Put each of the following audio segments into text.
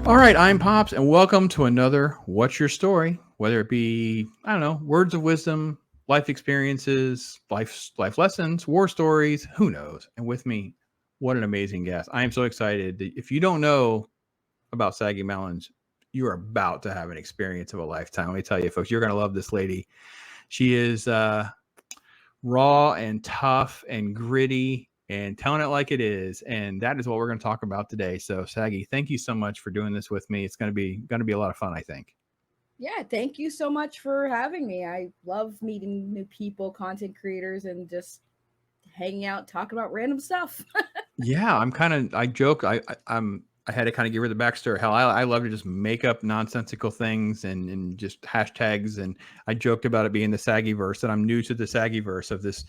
All right, I'm Pops, and welcome to another What's Your Story? Whether it be, I don't know, words of wisdom, life experiences, life lessons, war stories, who knows? And with me, what an amazing guest. I am so excited. If you don't know about Saggy Melons, you are about to have an experience of a lifetime. Let me tell you, folks, you're going to love this lady. She is raw and tough and gritty and telling it like it is, and that is what we're going to talk about today. So Saggy, thank you so much for doing this with me. It's going to be a lot of fun, I think. Yeah, thank you so much for having me. I love meeting new people, content creators, and just hanging out, talking about random stuff. Yeah, I joke I had to kind of give her the backstory. Hell, I love to just make up nonsensical things and just hashtags. And I joked about it being the Saggy verse, and I'm new to the Saggy verse of this.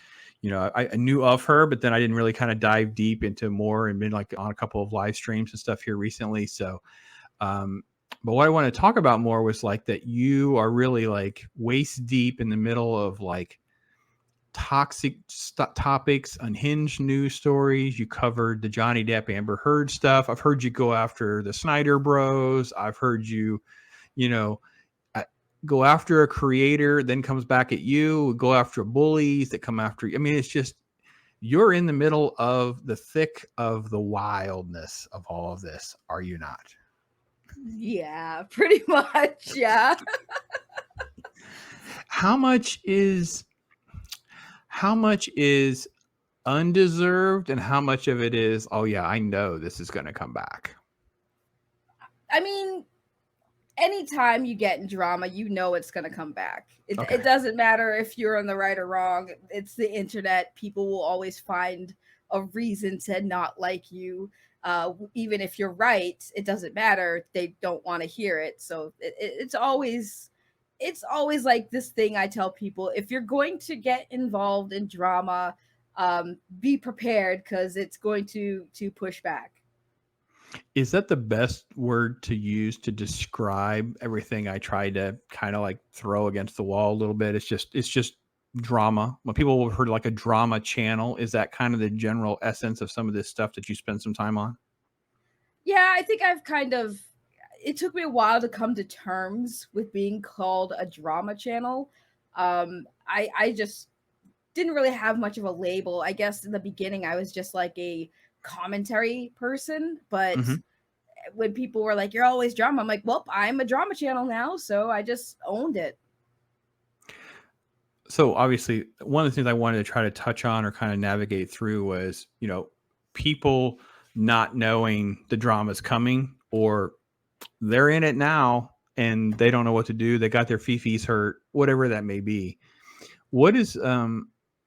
I knew of her, but then I didn't really kind of dive deep into more and been like on a couple of live streams and stuff here recently. So, um, but what I want to talk about more was like that you are really like waist deep in the middle of like topics, unhinged news stories. You covered the Johnny Depp Amber Heard stuff. I've heard you go after the Snyder Bros. I've heard you, you know, go after a creator, then comes back at you. Go after bullies that come after you. I mean, it's just you're in the middle of the thick of the wildness of all of this. Are you not? Yeah, pretty much. Yeah. How much is how much is undeserved and how much of it is, oh yeah, I know this is going to come back? I mean, anytime you get in drama, you know it's going to come back. It Okay. doesn't matter if you're on the right or wrong. It's the internet. People will always find a reason to not like you. Even if you're right, it doesn't matter. They don't want to hear it. So it's always like this thing I tell people: if you're going to get involved in drama, be prepared because it's going to push back. Is that the best word to use to describe everything I tried to kind of like throw against the wall a little bit? It's just drama. When people have heard like a drama channel, is that kind of the general essence of some of this stuff that you spend some time on? Yeah, I think I've kind of. It took me a while to come to terms with being called a drama channel. I just didn't really have much of a label. I guess in the beginning I was just like a commentary person, but Hmm. when people were like, "You're always drama," I'm like, "Well, I'm a drama channel now," so I just owned it. So obviously, one of the things I wanted to try to touch on or kind of navigate through was, people not knowing the drama's coming, or they're in it now and they don't know what to do. They got their fifis hurt, whatever that may be. What is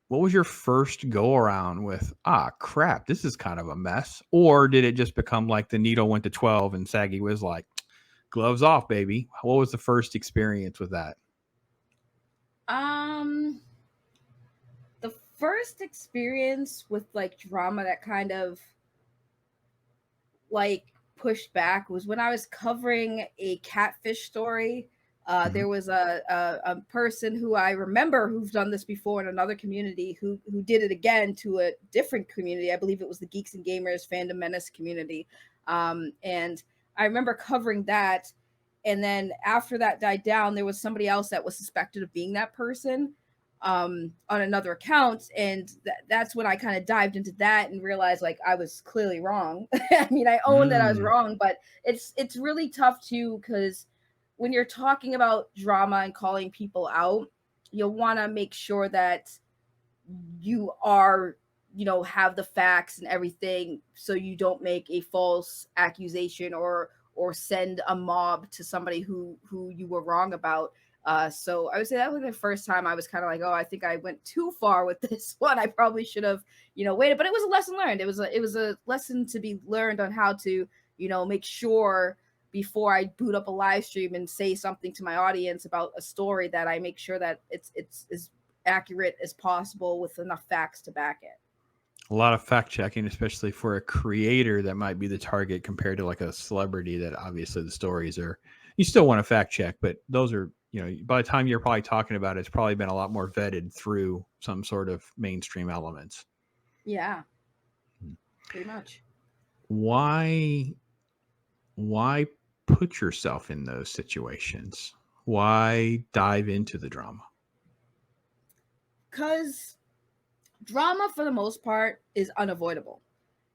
what was your first go around with? Ah, crap, this is kind of a mess. Or did it just become like the needle went to 12 and Saggy was like, gloves off, baby? What was the first experience with that? Um, the first experience with like drama that kind of like pushed back was when I was covering a catfish story. Hmm. There was a person who I remember who's done this before in another community who did it again to a different community. I believe it was the Geeks and Gamers Fandom Menace community. And I remember covering that. And then after that died down, there was somebody else that was suspected of being that person on another account, and that's when I kind of dived into that and realized like I was clearly wrong. I mean, I own that I was Mm. wrong, but it's really tough too because when you're talking about drama and calling people out, you'll want to make sure that you are, have the facts and everything, so you don't make a false accusation or send a mob to somebody who you were wrong about. So I would say that was the first time I was kind of like, oh, I think I went too far with this one. I probably should have, waited. But it was a lesson learned. It was a lesson to be learned on how to, make sure before I boot up a live stream and say something to my audience about a story that I make sure that it's as accurate as possible with enough facts to back it. A lot of fact checking, especially for a creator that might be the target compared to like a celebrity that obviously the stories are, you still want to fact check, but those are, by the time you're probably talking about it, it's probably been a lot more vetted through some sort of mainstream elements. Yeah, pretty much. Why, why put yourself in those situations? Why dive into the drama? Because drama, for the most part, is unavoidable.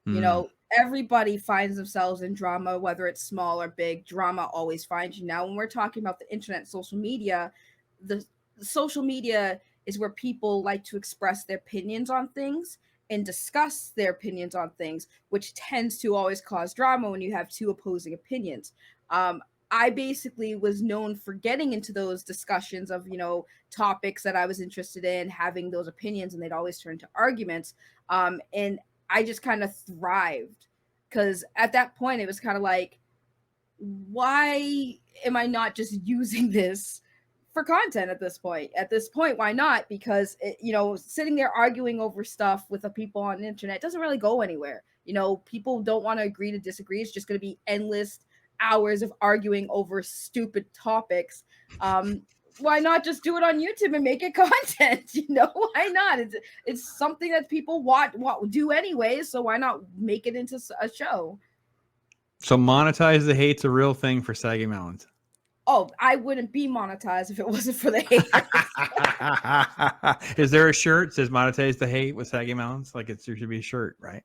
You Mm, know, everybody finds themselves in drama, whether it's small or big. Drama always finds you. Now, when we're talking about the internet, social media, the social media is where people like to express their opinions on things and discuss their opinions on things, which tends to always cause drama when you have two opposing opinions. Um, I basically was known for getting into those discussions of, topics that I was interested in, having those opinions, and they'd always turn to arguments. And I just kind of thrived because at that point it was kind of like, why am I not just using this for content at this point? At this point, why not? Because sitting there arguing over stuff with the people on the internet doesn't really go anywhere. People don't want to agree to disagree. It's just going to be endless hours of arguing over stupid topics. Why not just do it on YouTube and make it content? Why not? It's something that people do anyway. So why not make it into a show? so monetize the hate's a real thing for Saggy Mountains. Oh, I wouldn't be monetized if it wasn't for the haters. Is there a shirt that says monetize the hate with Saggy Mountains? Like there should be a shirt, right?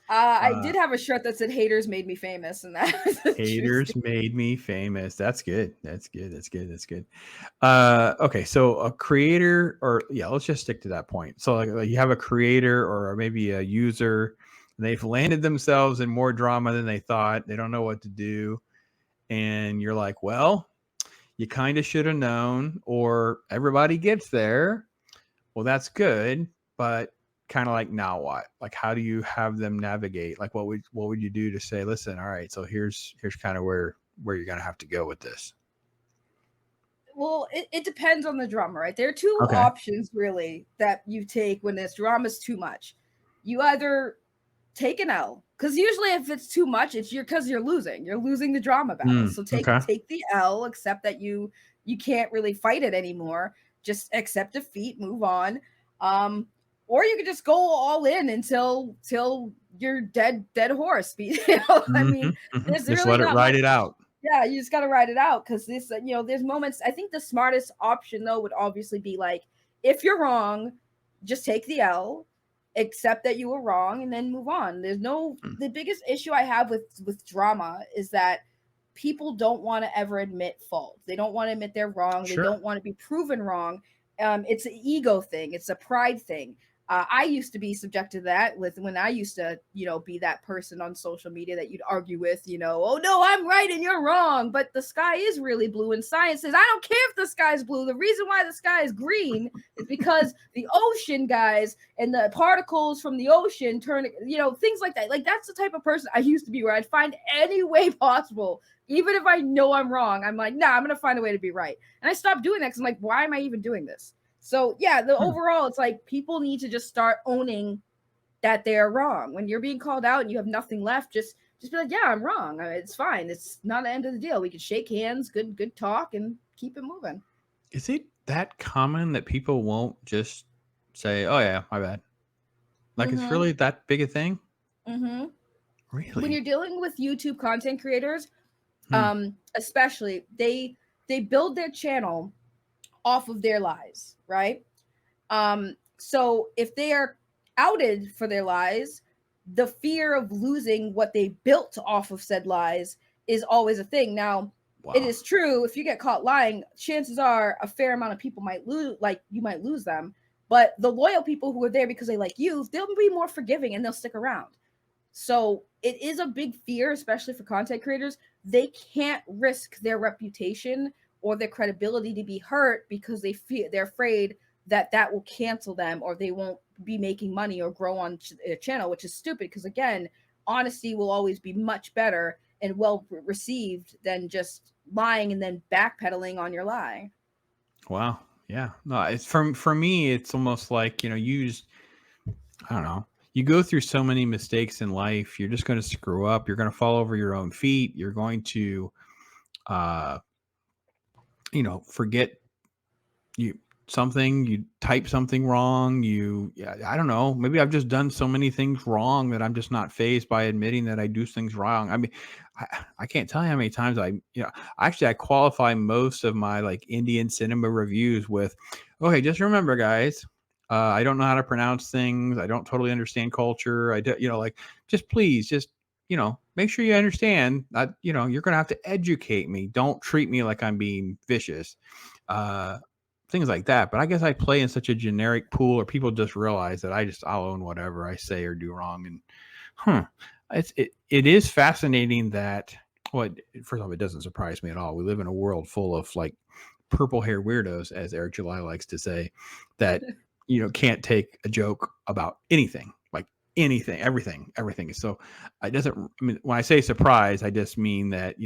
I did have a shirt that said "Haters made me famous," and that was Haters made me famous. That's good. That's good. That's good. That's good. Okay, so a creator, or yeah, let's just stick to that point. So like you have a creator or maybe a user, and they've landed themselves in more drama than they thought. They don't know what to do, and you're like, well, you kind of should have known, or everybody gets there. Well, that's good, but kind of like now what? Like how do you have them navigate? Like what would you do to say, listen, all right, so here's kind of where you're gonna have to go with this. Well, it depends on the drama, right? There are two Okay. options really that you take when this drama's too much. You either take an L, because usually if it's too much, it's because you're losing. You're losing the drama battle. So Okay. take the L, accept that you can't really fight it anymore. Just accept defeat, move on. Or you could just go all in until you're dead horse. I mean, there's Just really let it not ride much. it out. Yeah, you just got to ride it out because this, there's moments. I think the smartest option though would obviously be like, if you're wrong, just take the L, accept that you were wrong, and then move on. The biggest issue I have with drama is that people don't want to ever admit fault. They don't want to admit they're wrong. They Sure. don't want to be proven wrong. It's an ego thing. It's a pride thing. I used to be subjected to that when I used to, be that person on social media that you'd argue with, oh no, I'm right and you're wrong, but the sky is really blue, and science says I don't care if the sky's blue. The reason why the sky is green is because the ocean, guys, and the particles from the ocean turn, things like that. Like that's the type of person I used to be, where I'd find any way possible, even if I know I'm wrong. I'm like, nah, I'm gonna find a way to be right. And I stopped doing that because I'm like, why am I even doing this? So yeah, the overall, it's like people need to just start owning that they're wrong. When you're being called out and you have nothing left, just be like, yeah, I'm wrong. It's fine. It's not the end of the deal. We can shake hands, good talk, and keep it moving. Is it that common that people won't just say, oh yeah, my bad? Like it's really that big a thing? Mm-hmm. Really? When you're dealing with YouTube content creators, especially, they build their channel off of their lies, right? So if they are outed for their lies, the fear of losing what they built off of said lies is always a thing. Now, Wow. it is true, if you get caught lying, chances are a fair amount of people might lose, like you might lose them. But the loyal people who are there because they like you, they'll be more forgiving and they'll stick around. So it is a big fear, especially for content creators. They can't risk their reputation or their credibility to be hurt because they're afraid that will cancel them, or they won't be making money or grow on their channel, which is stupid because again, honesty will always be much better and well received than just lying and then backpedaling on your lie. Wow. Yeah. No, it's for me, it's almost like, I don't know. You go through so many mistakes in life. You're just going to screw up. You're going to fall over your own feet. You're going to, forget something, you type something wrong, yeah, I don't know, maybe I've just done so many things wrong that I'm just not phased by admitting that I do things wrong. I mean, I can't tell you how many times actually I qualify most of my like Indian cinema reviews with, okay, just remember guys, I don't know how to pronounce things, I don't totally understand culture, I do, like, just please just, make sure you understand that, you're gonna have to educate me, don't treat me like I'm being vicious. uh Things like that. But I guess I play in such a generic pool, or people just realize that I'll own whatever I say or do wrong. And huh, it is fascinating that, well, first off, it doesn't surprise me at all. We live in a world full of like purple hair weirdos, as Eric July likes to say, that can't take a joke about anything, like anything, everything. So it doesn't. I mean, when I say surprise, I just mean that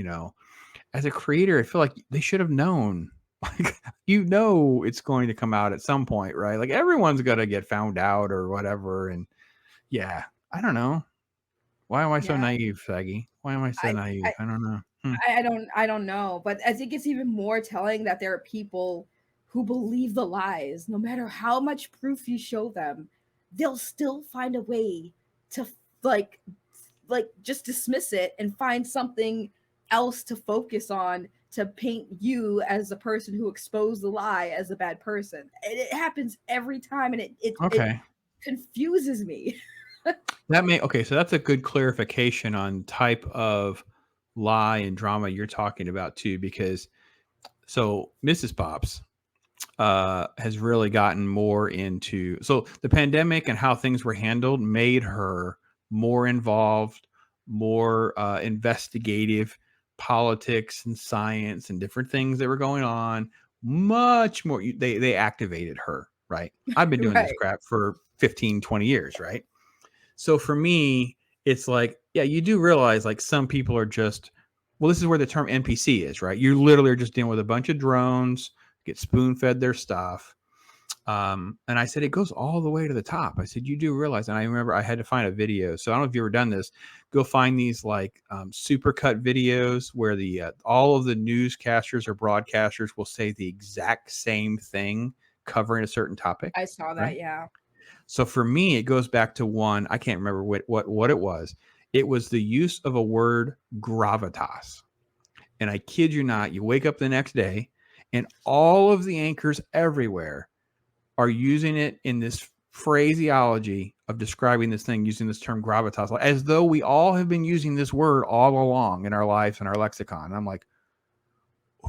as a creator, I feel like they should have known. Like, it's going to come out at some point, right? Like everyone's gonna get found out or whatever. And yeah, I don't know. Why am I so Yeah. naive, Saggy? Why am I so I, naive? I I don't know. Hmm. I don't know, but I think it's even more telling that there are people who believe the lies. No matter how much proof you show them, they'll still find a way to like just dismiss it and find something else to focus on to paint you as the person who exposed the lie as a bad person. And it happens every time, and it Okay. confuses me. Okay, so that's a good clarification on type of lie and drama you're talking about too, because so Mrs. Pops has really gotten more into, so the pandemic and how things were handled made her more involved, more investigative, politics and science and different things that were going on, much more. They activated her, right? I've been doing this Right. crap for 15-20 years, right? So for me, it's like, yeah, you do realize like some people are just, well, this is where the term NPC is, right? You literally are just dealing with a bunch of drones, get spoon fed their stuff. And I said, it goes all the way to the top. I said, you do realize, and I remember I had to find a video. So I don't know if you've ever done this. Go find these like supercut videos where the all of the newscasters or broadcasters will say the exact same thing covering a certain topic, I saw right? that, yeah. So for me, it goes back to one. I can't remember what it was. It was the use of a word gravitas. And I kid you not, you wake up the next day, and all of the anchors everywhere are using it in this phraseology of describing this thing, using this term gravitas, as though we all have been using this word all along in our lives and our lexicon. And I'm like,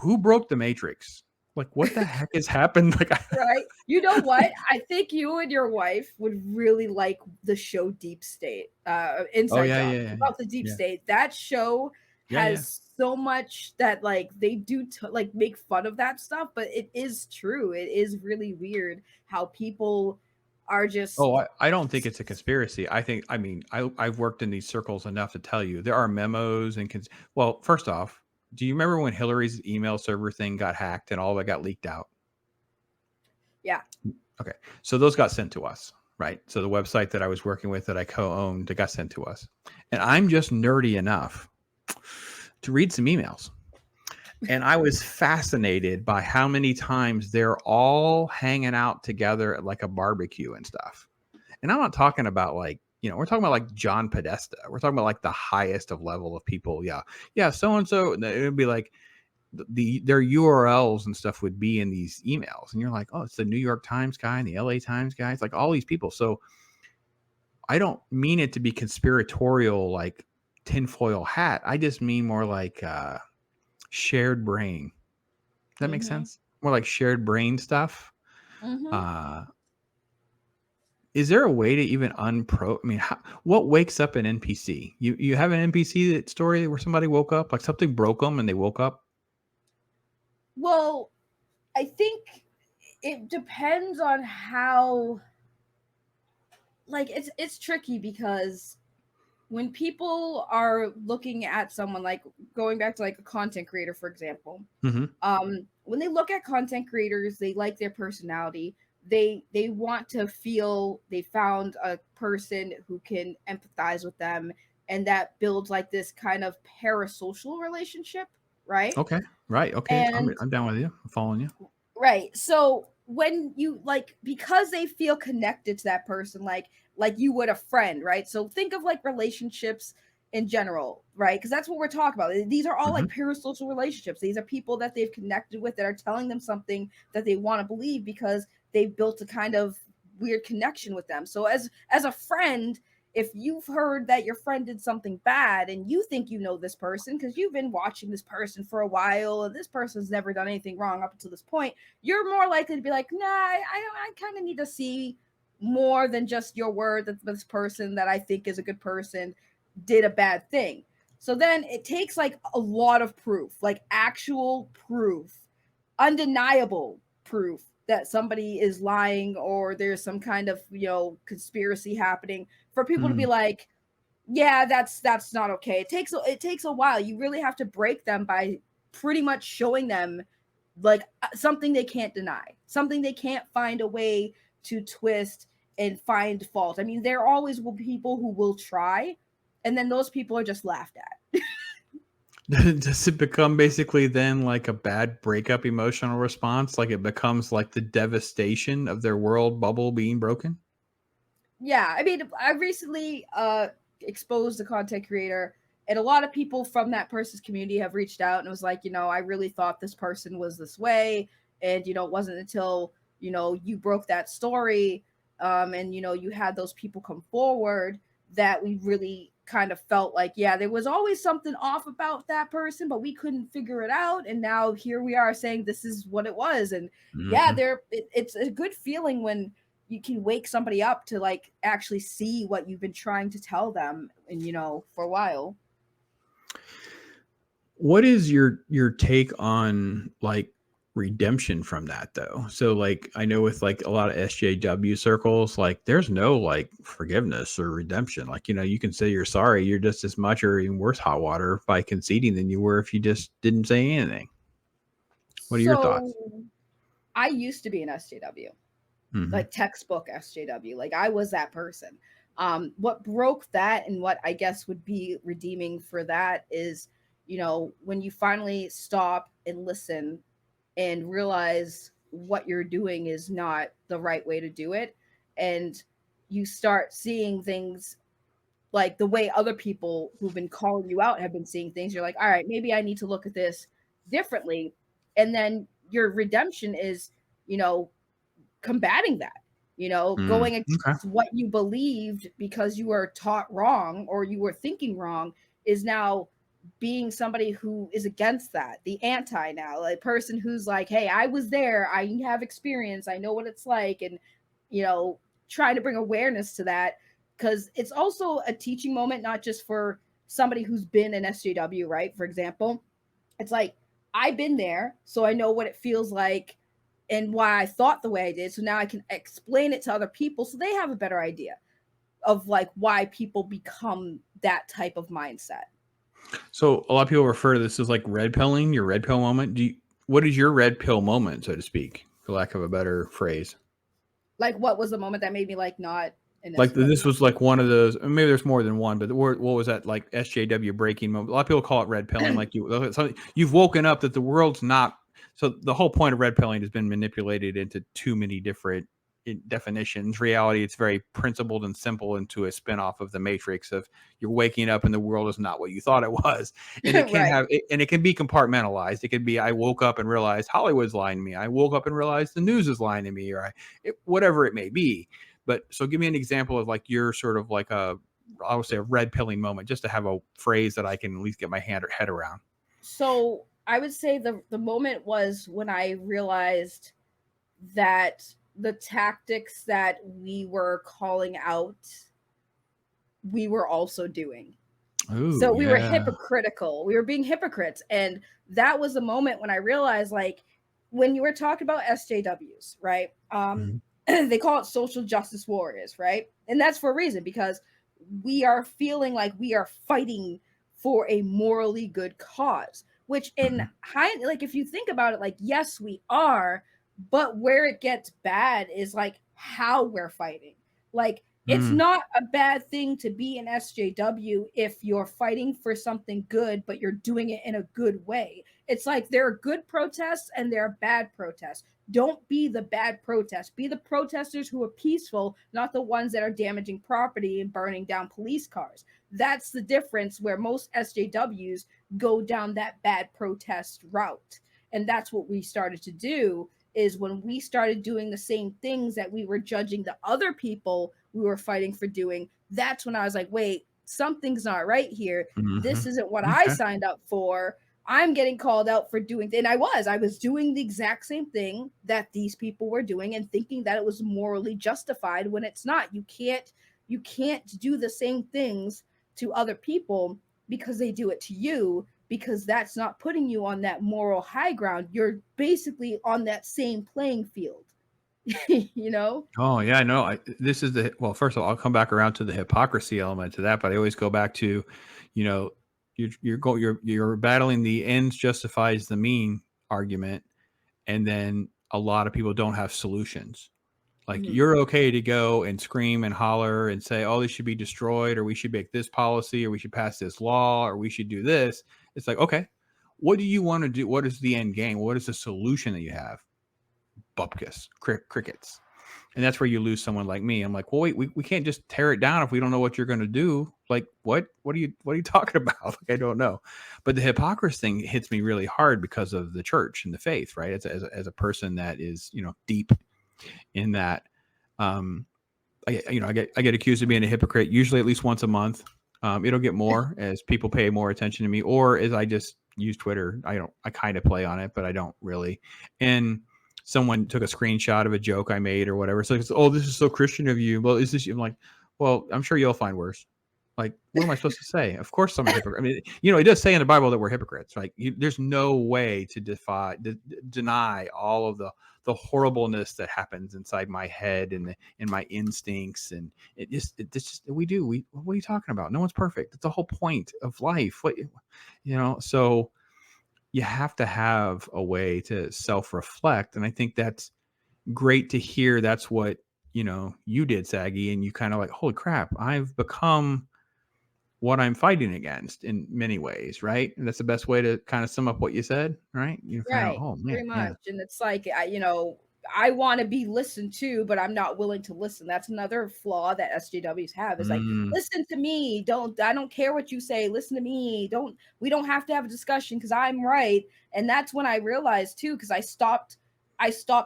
who broke the matrix? Like, what the heck has happened? Like, Right. You know what? I think you and your wife would really like the show Deep State, oh Inside yeah, Job, yeah, yeah, about the Deep yeah, State. That show yeah, yeah. has so much that like they do like make fun of that stuff, but it is true. It is really weird how people are just Oh, I don't think it's a conspiracy. I mean, I've worked in these circles enough to tell you there are memos and well, first off, do you remember when Hillary's email server thing got hacked and all that got leaked out? yeah. Okay, so those got sent to us, right? So the website that I was working with that I co-owned, it got sent to us, and I'm just nerdy enough to read some emails, and I was fascinated by how many times they're all hanging out together at like a barbecue and stuff. And I'm not talking about like, we're talking about like John Podesta. We're talking about like the highest of level of people. Yeah. Yeah. So and so. It would be like their URLs and stuff would be in these emails. And you're like, oh, it's the New York Times guy and the LA Times guy. It's like all these people. So I don't mean it to be conspiratorial, like tinfoil hat. I just mean more like shared brain. Does that make Mm-hmm. sense? More like shared brain stuff. Mm-hmm. Uh, Is there a way to even I mean, what wakes up an NPC? You have an NPC story where somebody woke up, like something broke them and they woke up? Well, I think it depends on how like it's tricky because when people are looking at someone, like going back to like a content creator for example, Mhm. when they look at content creators, they like their personality, they want to feel they found a person who can empathize with them, and that builds like this kind of parasocial relationship, right? Okay. Right. Okay. I'm And I'm down with you. I'm following you. right, so when you like, because they feel connected to that person, like you would a friend, right? So think of like relationships in general, right? Because that's what we're talking about. These are all like Mhm. parasocial relationships. These are people that they've connected with that are telling them something that they want to believe because they've built a kind of weird connection with them. So as a friend, if you've heard that your friend did something bad and you think you know this person because you've been watching this person for a while and this person's never done anything wrong up until this point, you're more likely to be like, nah, I kind of need to see more than just your word that this person that I think is a good person did a bad thing. So then it takes like a lot of proof, like actual proof, undeniable proof that somebody is lying or there's some kind of, conspiracy happening for people to be Mm. like, yeah, that's not okay. It takes a while. You really have to break them by pretty much showing them like something they can't deny, something they can't find a way to twist and find fault. I mean, there always will be people who will try, and then those people are just laughed at. Does it become basically then like a bad breakup emotional response? Like it becomes like the devastation of their world bubble being broken? Yeah, I mean, I recently exposed a content creator, and a lot of people from that person's community have reached out and was like, I really thought this person was this way, and it wasn't until you broke that story, and you had those people come forward that we really kind of felt like, yeah, there was always something off about that person, but we couldn't figure it out, and now here we are saying this is what it was. And yeah, Hmm. it's a good feeling when you can wake somebody up to like actually see what you've been trying to tell them and for a while. What is your take on like redemption from that though? So like I know with like a lot of SJW circles, like there's no like forgiveness or redemption. Like, you can say you're sorry, you're just as much or even worse hot water by conceding than you were if you just didn't say anything. What are your So thoughts? I used to be an SJW, Hmm. like textbook SJW. Like I was that person. What broke that and what I guess would be redeeming for that is, when you finally stop and listen and realize what you're doing is not the right way to do it, and you start seeing things like the way other people who've been calling you out have been seeing things. You're like, all right, maybe I need to look at this differently. And then your redemption is, you know, combating that, Mm, going okay. against what you believed because you were taught wrong or you were thinking wrong, is now being somebody who is against that, the anti now, a person who's like, hey, I was there, I have experience, I know what it's like, and you know, trying to bring awareness to that, because it's also a teaching moment, not just for somebody who's been an SJW, right? For example, it's like I've been there, so I know what it feels like and why I thought the way I did. So now I can explain it to other people so they have a better idea of like why people become that type of mindset. So a lot of people refer to this as like red pilling, your red pill moment. What is your red pill moment, so to speak, for lack of a better phrase? Like what was the moment that made me like not an Like SJW? this was like one of those. Maybe there's more than one, but what was that like SJW breaking moment? A lot of people call it red pilling. Like you've woken up that the world's not. So the whole point of red pilling has been manipulated into too many different definitions. Reality, it's very principled and simple into a spinoff of the Matrix of you're waking up and the world is not what you thought it was, and it can Right. and it can be compartmentalized. It could be I woke up and realized Hollywood's lying to me. I woke up and realized the news is lying to me, or whatever it may be. But so give me an example of like your sort of like I would say a red pilling moment, just to have a phrase that I can at least get my head around. So I would say the moment was when I realized that the tactics that we were calling out, we were also doing. So Oh we were yeah. hypocritical. We were being hypocrites. And that was the moment when I realized, like, when you were talking about SJWs, right? Mhm. They call it social justice warriors, right? And that's for a reason, because we are feeling like we are fighting for a morally good cause, which in Mhm. high, like, if you think about it, like, yes, we are, but where it gets bad is like how we're fighting. Like, It's Mm, not a bad thing to be an SJW if you're fighting for something good, but you're doing it in a good way. It's like there are good protests and there are bad protests. Don't be the bad protest. Be the protesters who are peaceful, not the ones that are damaging property and burning down police cars. That's the difference where most SJWs go down that bad protest route. And that's what we started to do is when we started doing the same things that we were judging the other people we were fighting for doing, that's when I was like, wait, something's not right here. mm-hmm. This isn't what I Okay. signed up for. I'm getting called out for doing, and I was doing the exact same thing that these people were doing and thinking that it was morally justified when it's not. You can't do the same things to other people because they do it to you, because that's not putting you on that moral high ground. You're basically on that same playing field. you know? Oh yeah, no. This is well. First of all, I'll come back around to the hypocrisy element to that, but I always go back to, you know, you're battling the ends justifies the mean argument, and then a lot of people don't have solutions. Like Mhm. you're okay to go and scream and holler and say, "Oh, this should be destroyed," or "We should make this policy," or "We should pass this law," or "We should do this." It's like, okay, what do you want to do? What is the end game? What is the solution that you have? Bupkis, crickets. And that's where you lose someone like me. I'm like, well, wait, we can't just tear it down if we don't know what you're going to do. Like, what are you talking about? Like, I don't know. But the hypocrisy thing hits me really hard because of the church and the faith, right? As a person that is, deep in that. Um, I get accused of being a hypocrite usually at least once a month. It'll get more as people pay more attention to me, or as I just use Twitter. I kind of play on it, but I don't really. And someone took a screenshot of a joke I made or whatever. So it's, oh, this is so Christian of you. Well, is this? I'm like, well, I'm sure you'll find worse. Like, what am I supposed to say? Of course, I'm a hypocrite. I mean, it does say in the Bible that we're hypocrites. Like, there's no way to deny all of the horribleness that happens inside my head and my instincts, and what are you talking about? No one's perfect. That's the whole point of life. So you have to have a way to self-reflect, and I think that's great to hear. That's what you did, Saggy, and you kind of like, holy crap, I've become what I'm fighting against in many ways, right? And that's the best way to kind of sum up what you said, right? You kind of, Right. oh man, Pretty yeah. much. And it's like, I want to be listened to, but I'm not willing to listen. That's another flaw that SJWs have is like, Mm, listen to me. I don't care what you say. Listen to me. We don't have to have a discussion because I'm right. And that's when I realized too, because I stopped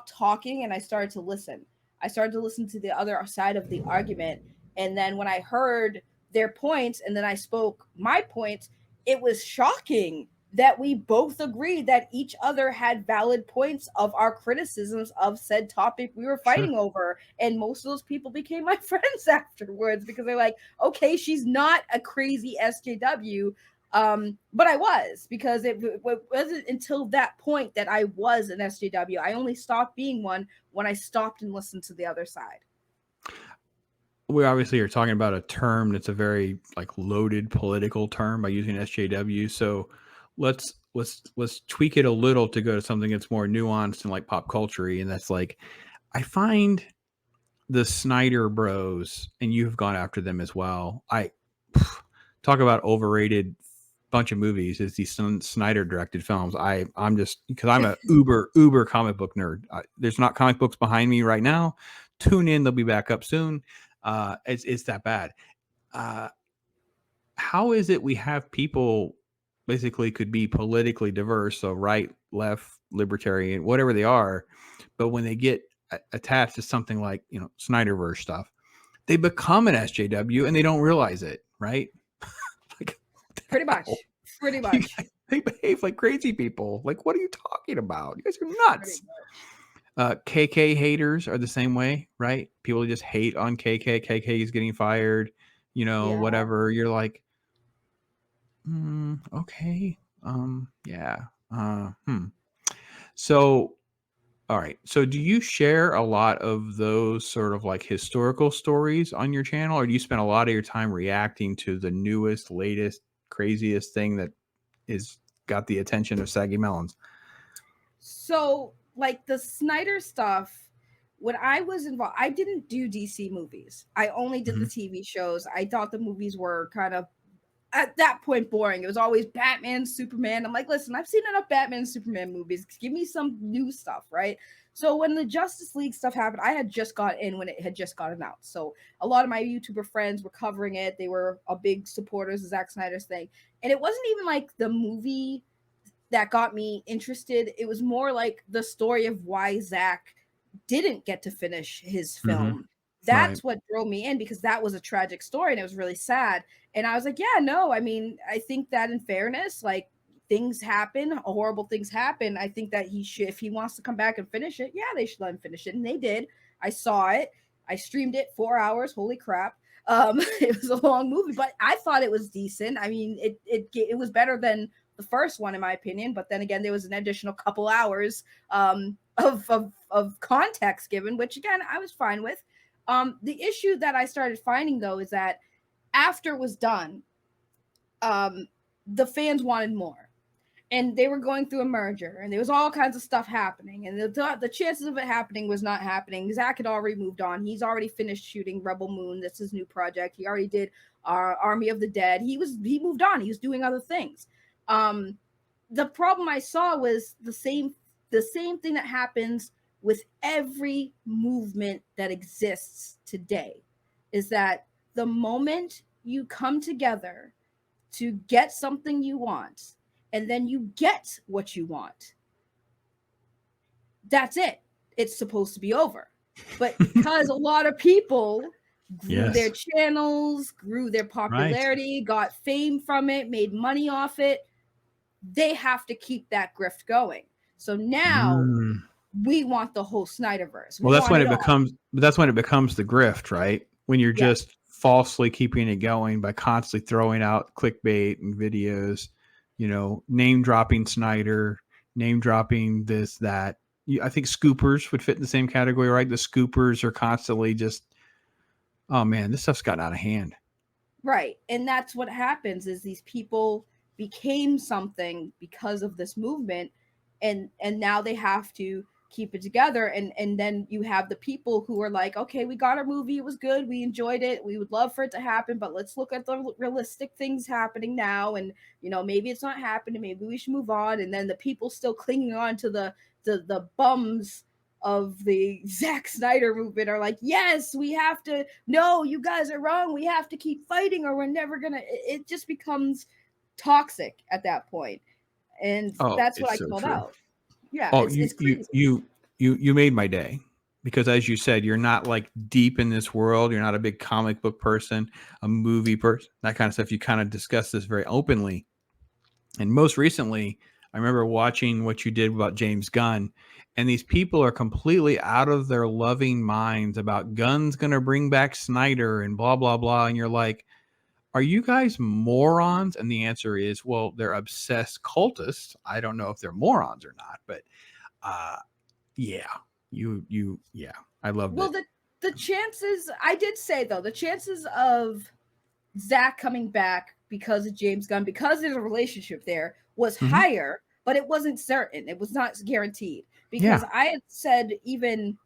talking and I started to listen. I started to listen to the other side of the argument. And then when I heard their points and then I spoke my points, it was shocking that we both agreed that each other had valid points of our criticisms of said topic we were sure. fighting over. And most of those people became my friends afterwards because they're like, okay, she's not a crazy SJW. But I was, because it wasn't until that point that I was an SJW. I only stopped being one when I stopped and listened to the other side. We obviously are talking about a term that's a very like loaded political term by using SJW. So let's tweak it a little to go to something that's more nuanced and like pop culture. And that's like, I find the Snyder Bros, and you've gone after them as well. I talk about overrated bunch of movies is these Snyder directed films. I'm just because I'm a uber comic book nerd. There's not comic books behind me right now. Tune in; they'll be back up soon. It's that bad. Uh, how is it we have people basically could be politically diverse, so right, left, libertarian, whatever they are, but when they get attached to something like Snyderverse stuff, they become an SJW and they don't realize it, right? Like, what the Pretty hell? much. Pretty You much. guys, they behave like crazy people. Like, what are you talking about? You guys are Pretty nuts. much. KK haters are the same way, right? People just hate on KK. KK is getting fired, Yeah. whatever. You're like, okay, yeah, So, all right. So, do you share a lot of those sort of like historical stories on your channel, or do you spend a lot of your time reacting to the newest, latest, craziest thing that is got the attention of Saggy Melons? So, like the Snyder stuff, when I was involved, I didn't do DC movies. I only did the Mhm. TV shows. I thought the movies were kind of at that point boring. It was always Batman, Superman. I'm like, listen, I've seen enough Batman and Superman movies. Give me some new stuff, right? So when the Justice League stuff happened, I had just got in when it had just got announced. So a lot of my YouTuber friends were covering it. They were a big supporters of Zack Snyder's thing. And it wasn't even like the movie that got me interested. It was more like the story of why Zack didn't get to finish his Mhm. film. Right. That's what drove me in, because that was a tragic story and it was really sad. And I was like, yeah, no, I mean, I think that in fairness, like, things happen, horrible things happen. I think that he should, if he wants to come back and finish it, yeah, they should let him finish it. And they did. I saw it. I streamed it 4 hours. Holy crap. It was a long movie, but I thought it was decent. I mean, it was better than the first one, in my opinion. But then again, there was an additional couple hours of context given, which again I was fine with. The issue that I started finding though is that after it was done, the fans wanted more, and they were going through a merger, and there was all kinds of stuff happening, and the chances of it happening was not happening. Zach had already moved on. He's already finished shooting Rebel Moon. That's his new project. He already did Army of the Dead. He moved on. He was doing other things. Um, the problem I saw was the same thing that happens with every movement that exists today, is that the moment you come together to get something you want, and then you get what you want, that's it. It's supposed to be over. But because a lot of people grew their Yes. channels, grew their Right. popularity, got fame from it, made money off it, they have to keep that grift going. So now Mm. we want the whole Snyderverse. We Well, that's want when it it all. becomes that's when it becomes the grift, right? When you're Yes. just falsely keeping it going by constantly throwing out clickbait and videos, name dropping Snyder, name dropping this, that. I think scoopers would fit in the same category, right? The scoopers are constantly just, oh man, this stuff's gotten out of hand. Right. And that's what happens, is these people became something because of this movement, and now they have to keep it together, and then you have the people who are like, okay, we got our movie, it was good, we enjoyed it, we would love for it to happen, but let's look at the realistic things happening now, and maybe it's not happening, maybe we should move on. And then the people still clinging on to the bums of the Zack Snyder movement are like, yes, we have to, no, you guys are wrong. We have to keep fighting or we're never going to, it just becomes toxic at that point. And Oh, that's what it's I so called true. out. Yeah, Oh, it's you you crazy. you you made my day, because as you said, you're not like deep in this world. You're not a big comic book person, a movie person, that kind of stuff. You kind of discuss this very openly. And most recently, I remember watching what you did about James Gunn, and these people are completely out of their loving minds about Gunn's going to bring back Snyder and blah blah blah. And you're like, are you guys morons? And the answer is, well, they're obsessed cultists. I don't know if they're morons or not, but uh, yeah, yeah, I loved Well, it. the chances, I did say though, the chances of Zach coming back because of James Gunn, because there's a relationship there, was Hmm. higher, but it wasn't certain. It was not guaranteed. Because Yeah. I had said, even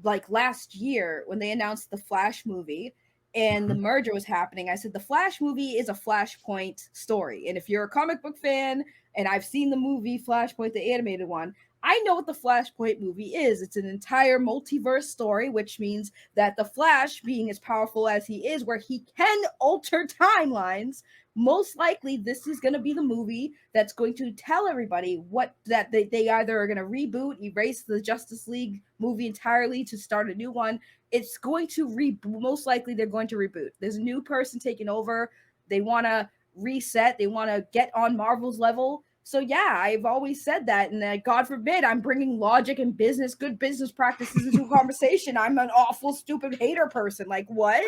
like last year when they announced the Flash movie and the Hmm. merger was happening, I said the Flash movie is a Flashpoint story. And if you're a comic book fan, and I've seen the movie Flashpoint, the animated one, I know what the Flashpoint movie is. It's an entire multiverse story, which means that the Flash, being as powerful as he is, where he can alter timelines, most likely this is going to be the movie that's going to tell everybody what that they either are going to reboot, erase the Justice League movie entirely to start a new one. It's going to reboot. Most likely they're going to reboot. There's a new person taking over. They want to reset. They want to get on Marvel's level. So yeah, I've always said that, and God forbid I'm bringing logic and good business practices into a conversation. I'm an awful, stupid hater person. Like what?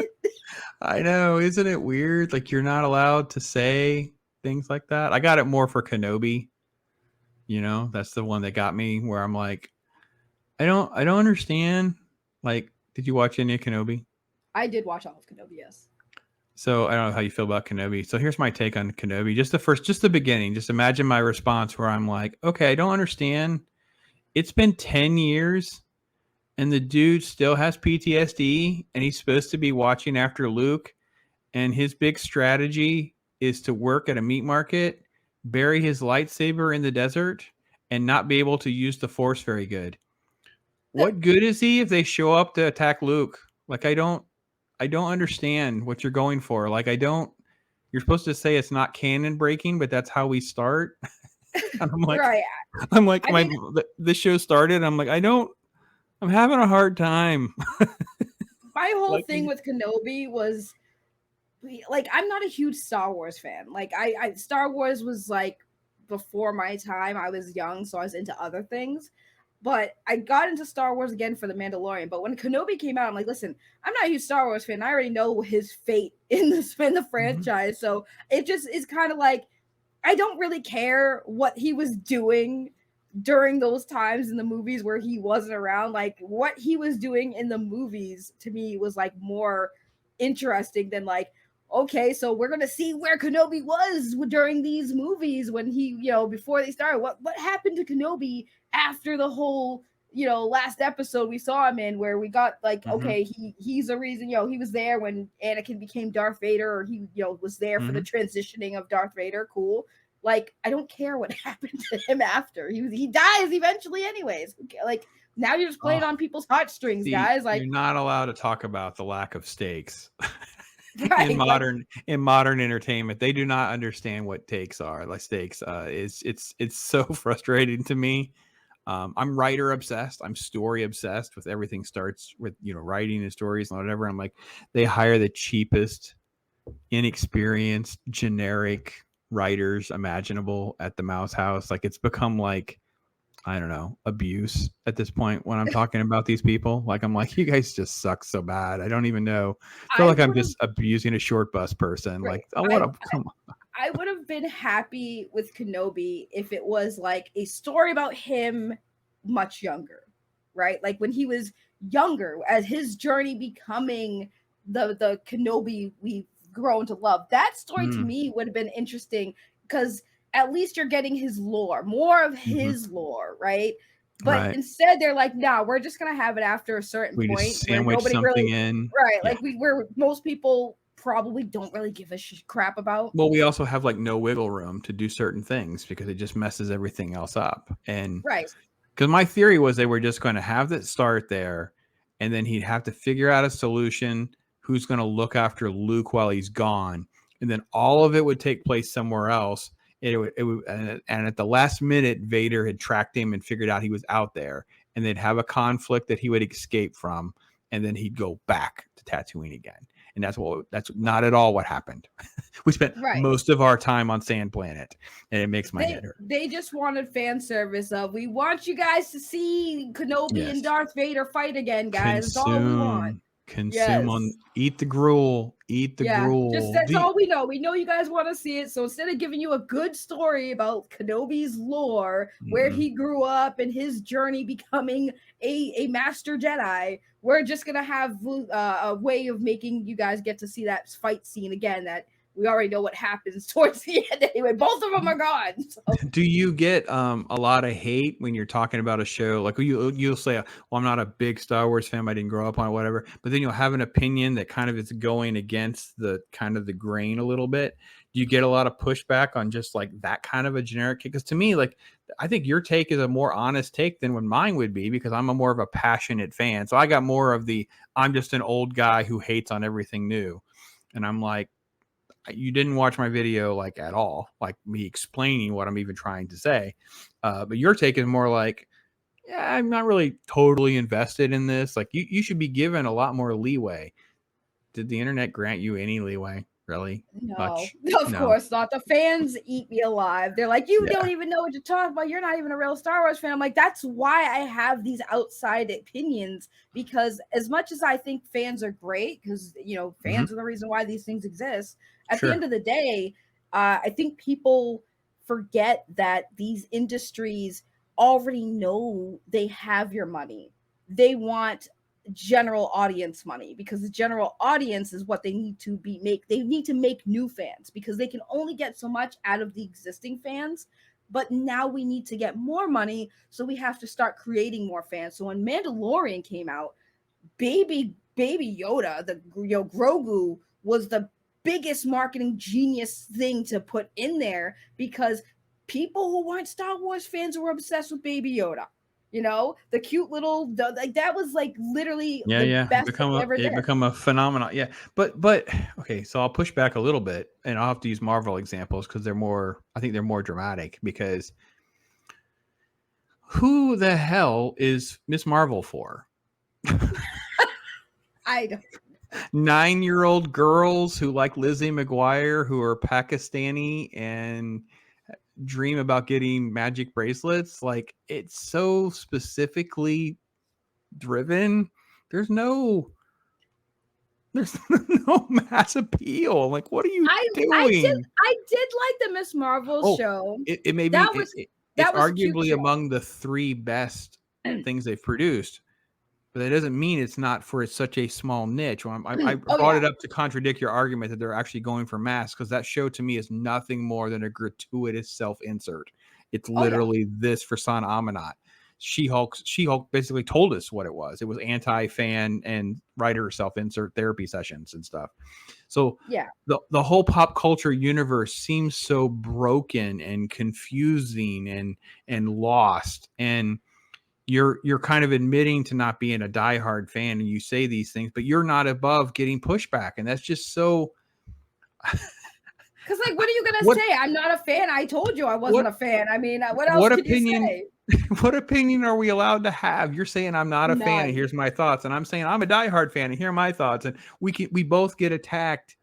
I know, isn't it weird? Like you're not allowed to say things like that. I got it more for Kenobi. That's the one that got me, where I'm like, I don't understand. Like, did you watch any of Kenobi? I did watch all of Kenobi, yes. So I don't know how you feel about Kenobi. So here's my take on Kenobi. Just the beginning. Just imagine my response where I'm like, okay, I don't understand. It's been 10 years and the dude still has PTSD, and he's supposed to be watching after Luke, and his big strategy is to work at a meat market, bury his lightsaber in the desert, and not be able to use the Force very good. What good is he if they show up to attack Luke? Like, I don't understand what you're going for. Like, you're supposed to say it's not canon breaking, but that's how we start. And Right. I'm like, I mean, the show started. I'm like, I'm having a hard time. my whole Like, thing with Kenobi was like, I'm not a huge Star Wars fan. Like, I Star Wars was like before my time. I was young, so I was into other things. But I got into Star Wars again for The Mandalorian. But when Kenobi came out, I'm like, listen, I'm not a huge Star Wars fan. I already know his fate in the franchise. So it just is kind of like, I don't really care what he was doing during those times in the movies where he wasn't around. Like, what he was doing in the movies to me was like more interesting than like, okay, so we're gonna see where Kenobi was during these movies when he, before they started. What happened to Kenobi after the whole, last episode we saw him in, where we got like, okay, he's a reason, he was there when Anakin became Darth Vader, or he, was there for the transitioning of Darth Vader. Cool. Like, I don't care what happened to him after he dies eventually, anyways. Like, now you're just playing on people's heartstrings, guys. Like, you're not allowed to talk about the lack of stakes. right, in modern entertainment, they do not understand what takes are. Like, stakes, it's so frustrating to me. I'm writer obsessed. I'm story obsessed. With everything starts with writing and stories and whatever. I'm like, they hire the cheapest, inexperienced, generic writers imaginable at the Mouse House. Like, it's become like, I don't know, abuse at this point when I'm talking about these people. Like, I'm like, you guys just suck so bad. I don't even know. I feel like I'm just abusing a short bus person. Right. Like, oh, come on. I would have been happy with Kenobi if it was like a story about him much younger, right? Like when he was younger, as his journey becoming the Kenobi we've grown to love. That story to me would have been interesting, because at least you're getting his lore, more of his lore, right? But instead, they're like, "Nah, we're just gonna have it after a certain We point just where sandwich nobody something really, in. right? Yeah. Like where most people probably don't really give a crap about." Well, we also have like no wiggle room to do certain things because it just messes everything else up. And Right. because my theory was they were just going to have that start there, and then he'd have to figure out a solution. Who's going to look after Luke while he's gone, and then all of it would take place somewhere else. And at the last minute, Vader had tracked him and figured out he was out there, and they'd have a conflict that he would escape from, and then he'd go back to Tatooine again. And that's not at all what happened. We spent most of our time on Sand Planet, and it makes my head hurt. They just wanted fan service of, we want you guys to see Kenobi and Darth Vader fight again, guys. That's all we want. Eat the gruel. Just that's all we know. We know you guys want to see it. So instead of giving you a good story about Kenobi's lore, where he grew up and his journey becoming a master Jedi, we're just gonna have a way of making you guys get to see that fight scene again that we already know what happens towards the end anyway. Both of them are gone. So. Do you get a lot of hate when you're talking about a show? Like, you'll say, well, I'm not a big Star Wars fan. I didn't grow up on it, whatever. But then you'll have an opinion that kind of is going against the kind of the grain a little bit. Do you get a lot of pushback on just like that kind of a generic kick? Because to me, like, I think your take is a more honest take than what mine would be, because I'm a more of a passionate fan. So I got more of the, I'm just an old guy who hates on everything new. And I'm like, you didn't watch my video like at all, like me explaining what I'm even trying to say. But your take is more like, yeah, I'm not really totally invested in this. Like, you should be given a lot more leeway. Did the internet grant you any leeway? Really? No, Much? of course not. The fans eat me alive. They're like, you don't even know what you're talking about. You're not even a real Star Wars fan. I'm like, that's why I have these outside opinions, because as much as I think fans are great, because, fans are the reason why these things exist, at the end of the day, I think people forget that these industries already know they have your money. They want general audience money, because the general audience is what they need to make. They need to make new fans, because they can only get so much out of the existing fans. but now we need to get more money, so we have to start creating more fans. So when Mandalorian came out, baby Yoda, the Grogu, was the biggest marketing genius thing to put in there, because people who weren't Star Wars fans were obsessed with Baby Yoda. The cute little like that was like literally Yeah, the yeah. best thing ever It did. become a phenomenon. Yeah. But okay, so I'll push back a little bit and I'll have to use Marvel examples because I think they're more dramatic, because who the hell is Miss Marvel for? I don't. 9-year-old girls who like Lizzie McGuire, who are Pakistani and dream about getting magic bracelets. Like, it's so specifically driven. There's no mass appeal. Like, what are you doing? I did like the Miss Marvel Oh, show. it may be That was it's that was a cute arguably show. among the 3 best things they've produced. But that doesn't mean it's not for such a small niche. I Oh brought yeah. it up to contradict your argument that they're actually going for mass, because that show to me is nothing more than a gratuitous self-insert. It's Oh yeah. literally this for Son Amanat. She-Hulk basically told us what it was. It was anti-fan and writer self-insert therapy sessions and stuff. So Yeah. the whole pop culture universe seems so broken and confusing and lost, and you're kind of admitting to not being a diehard fan, and you say these things, but you're not above getting pushback, and that's just so. Because, like, what are you gonna What say? I'm not a fan. I told you I wasn't what a fan. I mean, what else what could you opinion? say? What opinion are we allowed to have? You're saying I'm not a fan, and None. here's my thoughts, and I'm saying I'm a diehard fan, and here are my thoughts, and we both get attacked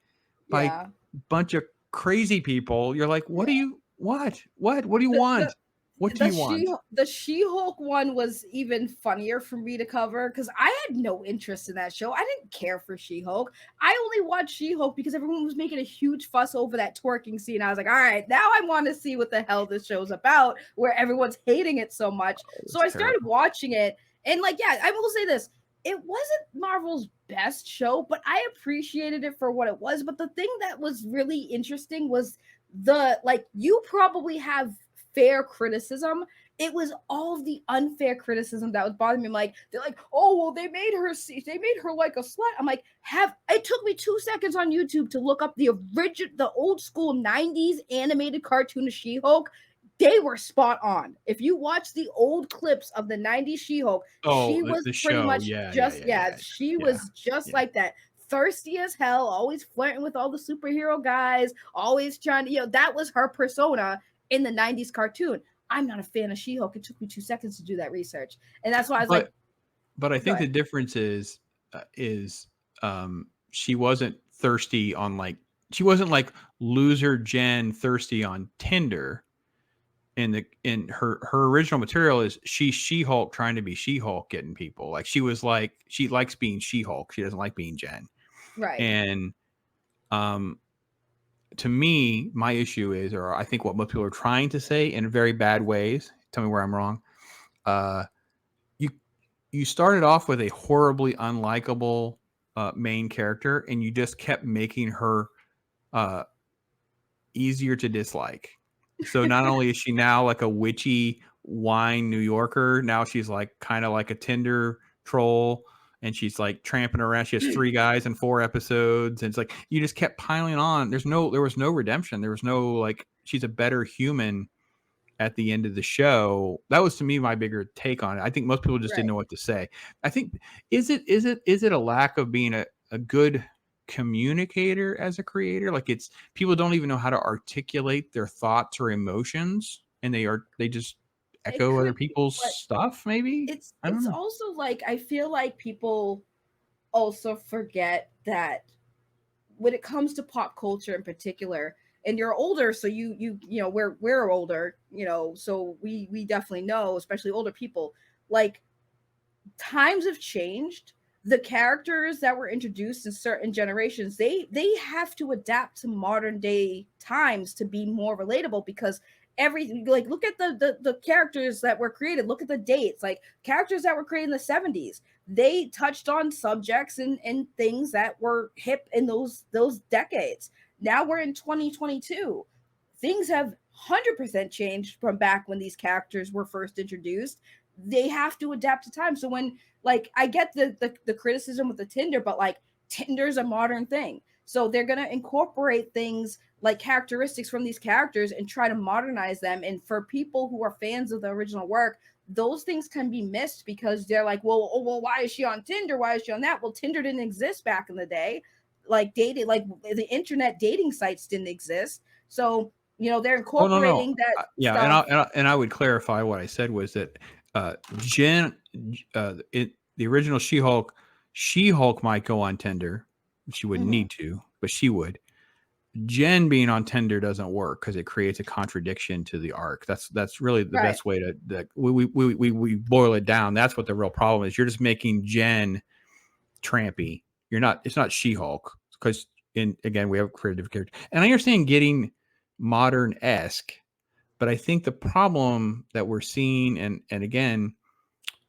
by a Yeah. bunch of crazy people. You're like, what Yeah. do you what do you The want? the What do the you want? She-Hulk one was even funnier for me to cover, because I had no interest in that show. I didn't care for She-Hulk. I only watched She-Hulk because everyone was making a huge fuss over that twerking scene. I was like, all right, now I want to see what the hell this show's about, where everyone's hating it so much. It So was I started terrible. watching it, and like, yeah, I will say this. It wasn't Marvel's best show, but I appreciated it for what it was. But the thing that was really interesting was you probably have fair criticism. It was all of the unfair criticism that was bothering me. I'm like, they're like, oh well, they made her like a slut. I'm like, it took me 2 seconds on YouTube to look up the old school 90s animated cartoon of She-Hulk. They were spot on. If you watch the old clips of the 90s She-Hulk, Oh, she was the pretty show. much Yeah, yeah, just, yeah, yeah, yeah, she yeah, was just yeah. like that. Thirsty as hell, always flirting with all the superhero guys, always trying to, that was her persona in the 90s cartoon. I'm not a fan of She-Hulk. It took me 2 seconds to do that research. And that's why I was like, But I go think the ahead. difference is she wasn't thirsty on, like, she wasn't like loser Jen thirsty on Tinder. In her original material is She-Hulk trying to be She-Hulk, getting people. Like, she was like, she likes being She-Hulk. She doesn't like being Jen. Right. And um to me, my issue is, or I think what most people are trying to say in very bad ways, tell me where I'm wrong. Uh you you started off with a horribly unlikable main character, and you just kept making her uh, easier to dislike. So not only is she now like a witchy wine New Yorker, now she's like kind of like a Tinder troll, and she's like tramping around. She has 3 guys in 4 episodes, and it's like you just kept piling on. There was no redemption. There was no, like, she's a better human at the end of the show. That was, to me, my bigger take on it. I think most people just didn't Right. know what to say. I think, is it a lack of being a good communicator as a creator? Like, it's people don't even know how to articulate their thoughts or emotions, and they just It echo other could be, people's but stuff, maybe. I don't it's know. also like, I feel like people also forget that when it comes to pop culture in particular, and you're older, so we're older, so we definitely know, especially older people, like, times have changed. The characters that were introduced in certain generations, they have to adapt to modern day times to be more relatable, because everything, like, look at the characters that were created, look at the dates, like characters that were created in the 70s, they touched on subjects and things that were hip in those decades. Now we're in 2022. Things have 100% changed from back when these characters were first introduced. They have to adapt to time. So when, like, I get the criticism with the Tinder, but like Tinder's a modern thing. So they're going to incorporate things like characteristics from these characters and try to modernize them. And for people who are fans of the original work, those things can be missed because they're like, well, oh, well, why is she on Tinder? Why is she on that? Well, Tinder didn't exist back in the day. Like dating, like the internet dating sites didn't exist. So, you know, they're Oh no, no, incorporating that yeah, stuff. and I would clarify what I said was that Jen, the original She-Hulk might go on Tinder. She wouldn't need to, but she would. Jen being on Tinder doesn't work because it creates a contradiction to the arc. That's really the Right. best way to we boil it down. That's what the real problem is. You're just making Jen trampy. You're not. It's not She-Hulk because again we have creative character, and I understand getting modern-esque, but I think the problem that we're seeing, and again,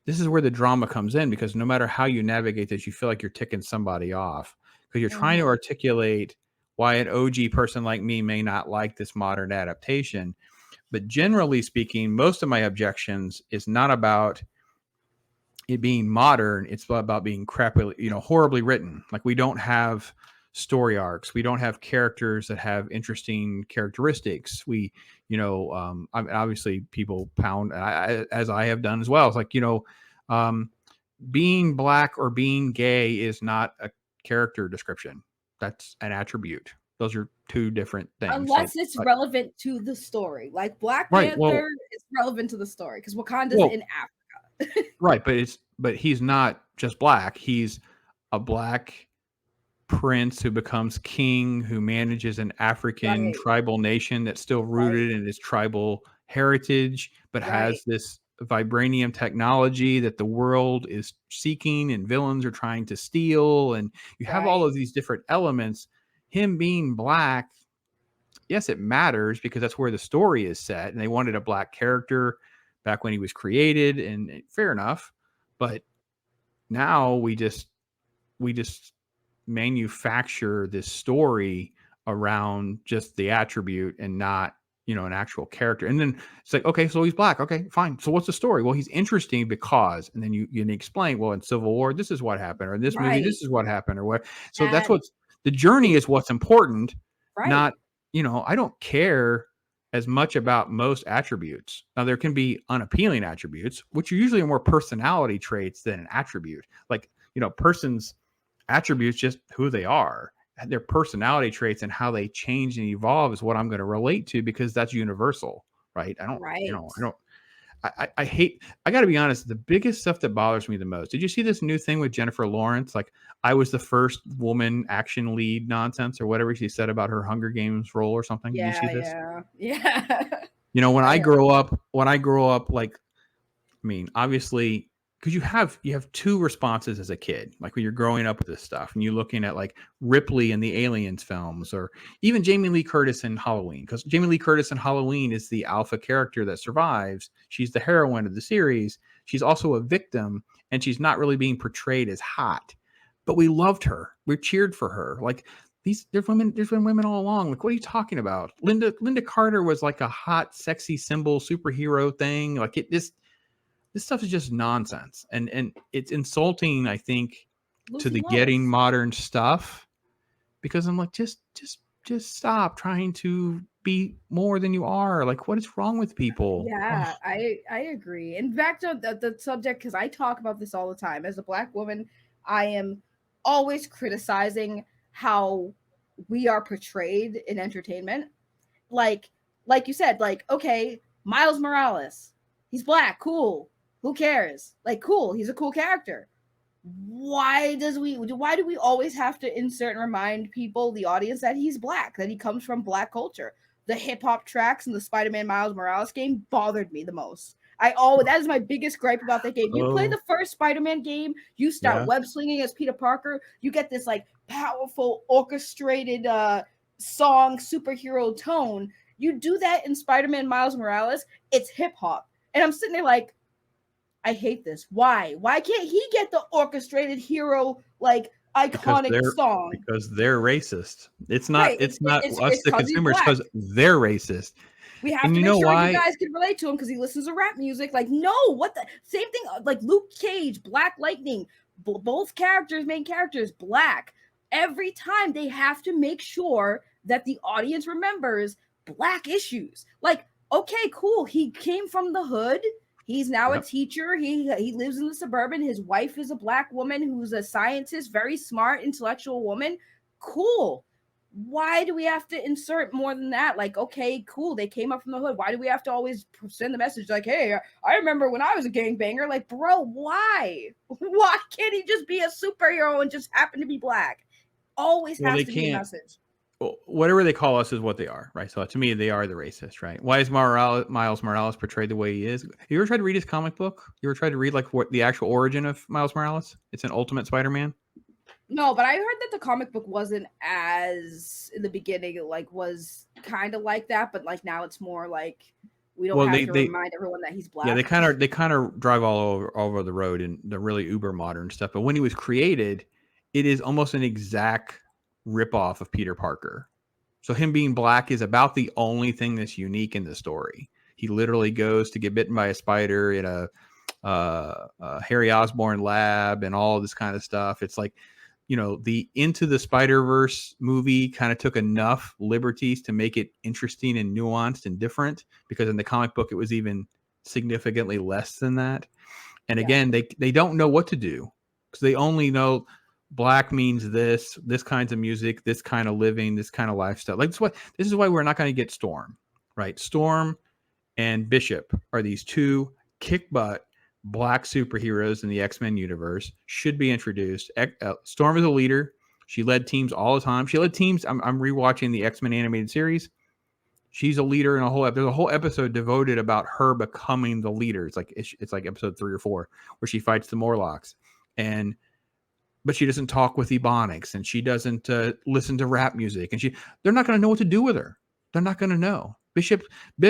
this is where the drama comes in because no matter how you navigate this, you feel like you're ticking somebody off because you're trying to articulate why an OG person like me may not like this modern adaptation. But generally speaking, most of my objections is not about it being modern. It's about being crappily, horribly written. Like we don't have story arcs. We don't have characters that have interesting characteristics. We, obviously people pound, as I have done as well. It's like, being black or being gay is not a character description. That's an attribute. Those are two different things. Unless it's relevant to the story. Like Black right, Panther is relevant to the story because Wakanda's in Africa. Right, but he's not just black. He's a black prince who becomes king, who manages an African tribal nation that's still rooted in its tribal heritage, but has this vibranium technology that the world is seeking and villains are trying to steal. And you have all of these different elements. Him being black, yes, it matters because that's where the story is set. And they wanted a black character back when he was created, and fair enough. But now we just manufacture this story around just the attribute and not an actual character. And then it's like, okay, so he's black, okay, fine, so what's the story? Well, he's interesting because, and then you explain, well, in Civil War this is what happened, or in this movie this is what happened, or what. So that's what's the journey is what's important, not I don't care as much about most attributes. Now there can be unappealing attributes, which are usually more personality traits than an attribute. Like person's attributes, just who they are, their personality traits and how they change and evolve is what I'm going to relate to because that's universal, right? I got to be honest, the biggest stuff that bothers me the most. Did you see this new thing with Jennifer Lawrence? Like, I was the first woman action lead nonsense or whatever she said about her Hunger Games role or something. Yeah, did you see this? Yeah. When I grow up, like, I mean, obviously, because you have two responses as a kid, like when you're growing up with this stuff and you're looking at like Ripley in the Aliens films, or even Jamie Lee Curtis in Halloween, because Jamie Lee Curtis in Halloween is the alpha character that survives. She's the heroine of the series. She's also a victim, and she's not really being portrayed as hot, but we loved her. We cheered for her. Like there's been women all along. Like, what are you talking about? Linda Carter was like a hot, sexy symbol superhero thing. Like this stuff is just nonsense, and it's insulting, I think, to the getting modern stuff, because I'm like, just stop trying to be more than you are. Like, what is wrong with people? Yeah, I agree. And back to the subject, because I talk about this all the time. As a Black woman, I am always criticizing how we are portrayed in entertainment. Like you said, like, okay, Miles Morales, he's black, cool. Who cares? Like, cool, he's a cool character. Why do we always have to insert and remind people, the audience, that he's black, that he comes from black culture? The hip hop tracks in the Spider-Man Miles Morales game bothered me the most. That is my biggest gripe about that game. You play the first Spider-Man game, you start web slinging as Peter Parker, you get this like powerful orchestrated song superhero tone. You do that in Spider-Man Miles Morales, it's hip hop. And I'm sitting there like, I hate this. Why can't he get the orchestrated hero, like, iconic song? Because they're racist. It's not us the consumers, because they're racist. We have And to you make know sure you why? guys can relate to him because he listens to rap music. Like, no, what the same thing? Like Luke Cage, Black Lightning, both characters, main characters, black. Every time they have to make sure that the audience remembers black issues. Like, okay, cool. He came from the hood. He's now a Yep. teacher. He lives in the suburban. His wife is a black woman who's a scientist, very smart, intellectual woman. Cool. Why do we have to insert more than that? Like, okay, cool, they came up from the hood. Why do we have to always send the message like, hey, I remember when I was a gangbanger? Like, bro, why? Why can't he just be a superhero and just happen to be black? Always Well, has they to be a can't. message. Whatever they call us is what they are, right? So to me, they are the racist, right? Why is Miles Morales portrayed the way he is? You ever tried to read his comic book? You ever tried to read like what the actual origin of Miles Morales? It's an Ultimate Spider-Man. No, but I heard that the comic book wasn't as in the beginning, it like was kind of like that, but like now it's more like we don't Well, have to remind everyone that he's yeah, black. they kind of drive all over the road and the really uber modern stuff. But when he was created, it is almost an exact ripoff of Peter Parker. So him being black is about the only thing that's unique in the story. He literally goes to get bitten by a spider in a Harry Osborn lab and all this kind of stuff. It's like, you know, the Into the Spider-Verse movie kind of took enough liberties to make it interesting and nuanced and different, because in the comic book it was even significantly less than that. And again, they don't know what to do because they only know black means this kinds of music, this kind of living, this kind of lifestyle. Like this is why we're not going to get Storm, right? Storm and Bishop are these two kick butt black superheroes in the X-Men universe, should be introduced. Storm is a leader. She led teams all the time. She led teams. I'm rewatching the X-Men animated series. She's a leader in there's a whole episode devoted about her becoming the leader. It's like episode 3 or 4 where she fights the Morlocks, but she doesn't talk with Ebonics, and she doesn't listen to rap music, and they're not going to know what to do with her. They're not going to know. Bishop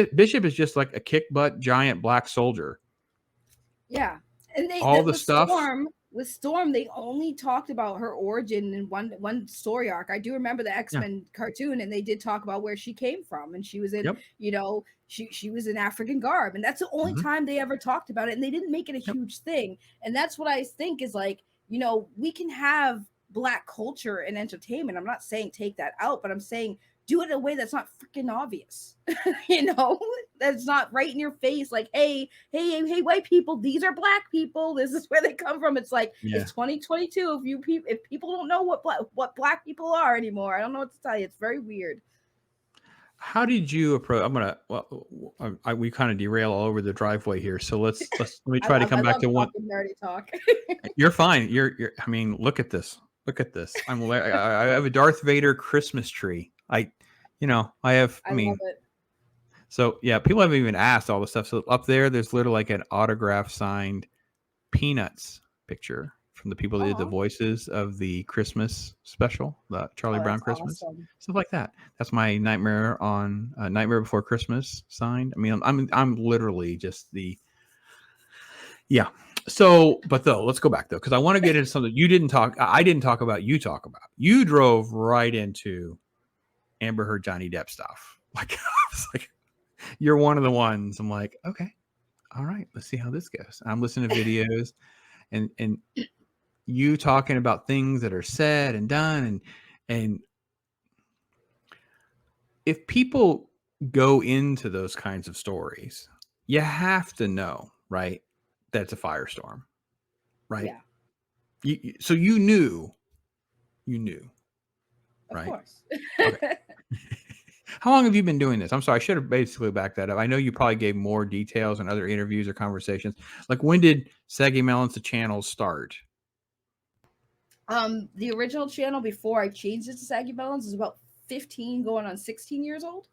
is just like a kick butt giant black soldier. Yeah, and All the stuff. With Storm, they only talked about her origin in one story arc. I do remember the Yeah. X-Men cartoon, and they did talk about where she came from, and she was in, Yep. you know, she was in African garb, and that's the only time they ever talked about it, and they didn't make it a huge thing. And that's what I think is like, you know, we can have black culture and entertainment. I'm not saying take that out, but I'm saying do it in a way that's not freaking obvious. You know, that's not right in your face. Like, hey, white people, these are black people. This is where they come from. It's like it's 2022. If people don't know what black people are anymore, I don't know what to tell you. It's very weird. How did you approach? We kind of derail all over the driveway here, so let me try to come back to one. Nerdy talk. You're fine. You're. I mean, look at this. Look at this. I have a Darth Vader Christmas tree. I have. I mean, love it. So yeah, people haven't even asked all the stuff. So up there's literally like an autograph signed Peanuts picture from the people that did the voices of the Christmas special, the Charlie Brown Christmas, stuff like that. That's my Nightmare on Nightmare Before Christmas signed. I mean, I'm literally just yeah. So, but though, let's go back though, because I want to get into something you didn't talk. I didn't talk about. You talk about. You drove right into Amber Heard, Johnny Depp stuff. Like, I was like, you're one of the ones. I'm like, okay, all right, let's see how this goes. I'm listening to videos, and you talking about things that are said and done, and if people go into those kinds of stories, you have to know, right, that it's a firestorm, right? Yeah. So you knew, Of right? course. Okay. How long have you been doing this? I'm sorry, I should have basically backed that up. I know you probably gave more details in other interviews or conversations. Like, when did Saggy Melons the channel start? The original channel before I changed it to Saggy Melons is about 15 going on 16 years old.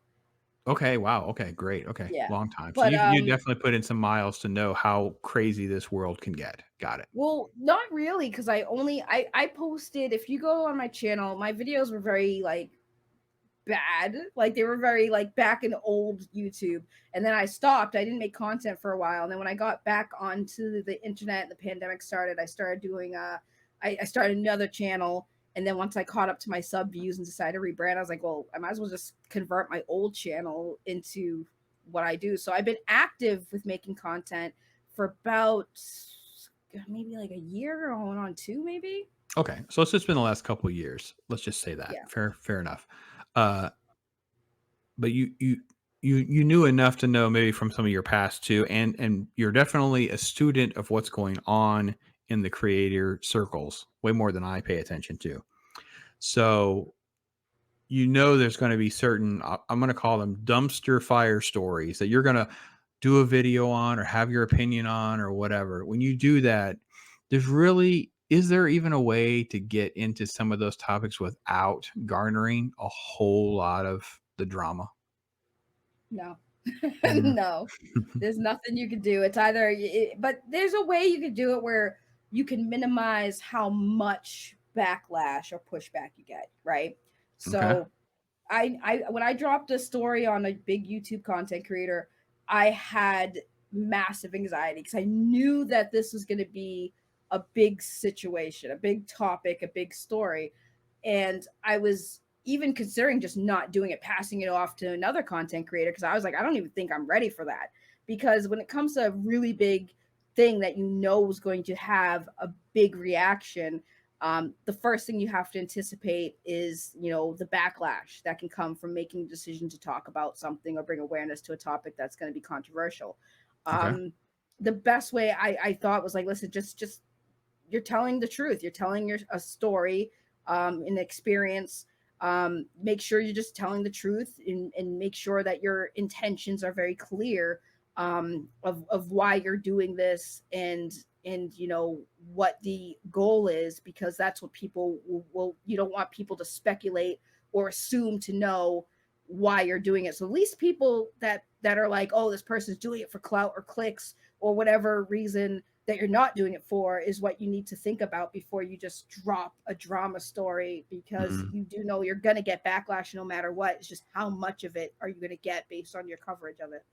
Okay, wow. Okay, great. Okay, Yeah. long time. So But you definitely put in some miles to know how crazy this world can get. Got it. well, not really, because I posted, if you go on my channel, my videos were very like bad. Like they were very like back in old YouTube. And then I stopped. I didn't make content for a while. And then when I got back onto the internet and the pandemic started, I started doing I started another channel. And then once I caught up to my sub views and decided to rebrand, I was like, well, I might as well just convert my old channel into what I do. So I've been active with making content for about maybe like a year, going on two, maybe. Okay, so it's just been the last couple of years. Let's just say that. Yeah. Fair enough. Uh, but you knew enough to know maybe from some of your past too, and you're definitely a student of what's going on in the creator circles way more than I pay attention to. So you know there's going to be certain, I'm going to call them dumpster fire stories that you're going to do a video on or have your opinion on or whatever. When you do that, is there even a way to get into some of those topics without garnering a whole lot of the drama? No. Mm. No. There's nothing you can do. It's either but there's a way you can do it where you can minimize how much backlash or pushback you get, right? Okay. So I when I dropped a story on a big YouTube content creator, I had massive anxiety because I knew that this was going to be a big situation, a big topic, a big story, and I was even considering just not doing it, passing it off to another content creator because I was like, I don't even think I'm ready for that. Because when it comes to a really big thing that you know is going to have a big reaction, the first thing you have to anticipate is, the backlash that can come from making a decision to talk about something or bring awareness to a topic that's going to be controversial. Okay. The best way I thought was like, listen, just you're telling the truth. You're telling a story, an experience. Make sure you're just telling the truth, and make sure that your intentions are very clear, of why you're doing this, and what the goal is, because that's what people will you don't want people to speculate or assume to know why you're doing it. So at least people that are like, oh, this person's doing it for clout or clicks or whatever reason that you're not doing it for, is what you need to think about before you just drop a drama story, because Mm. you do know you're going to get backlash no matter what. It's just how much of it are you going to get based on your coverage of it.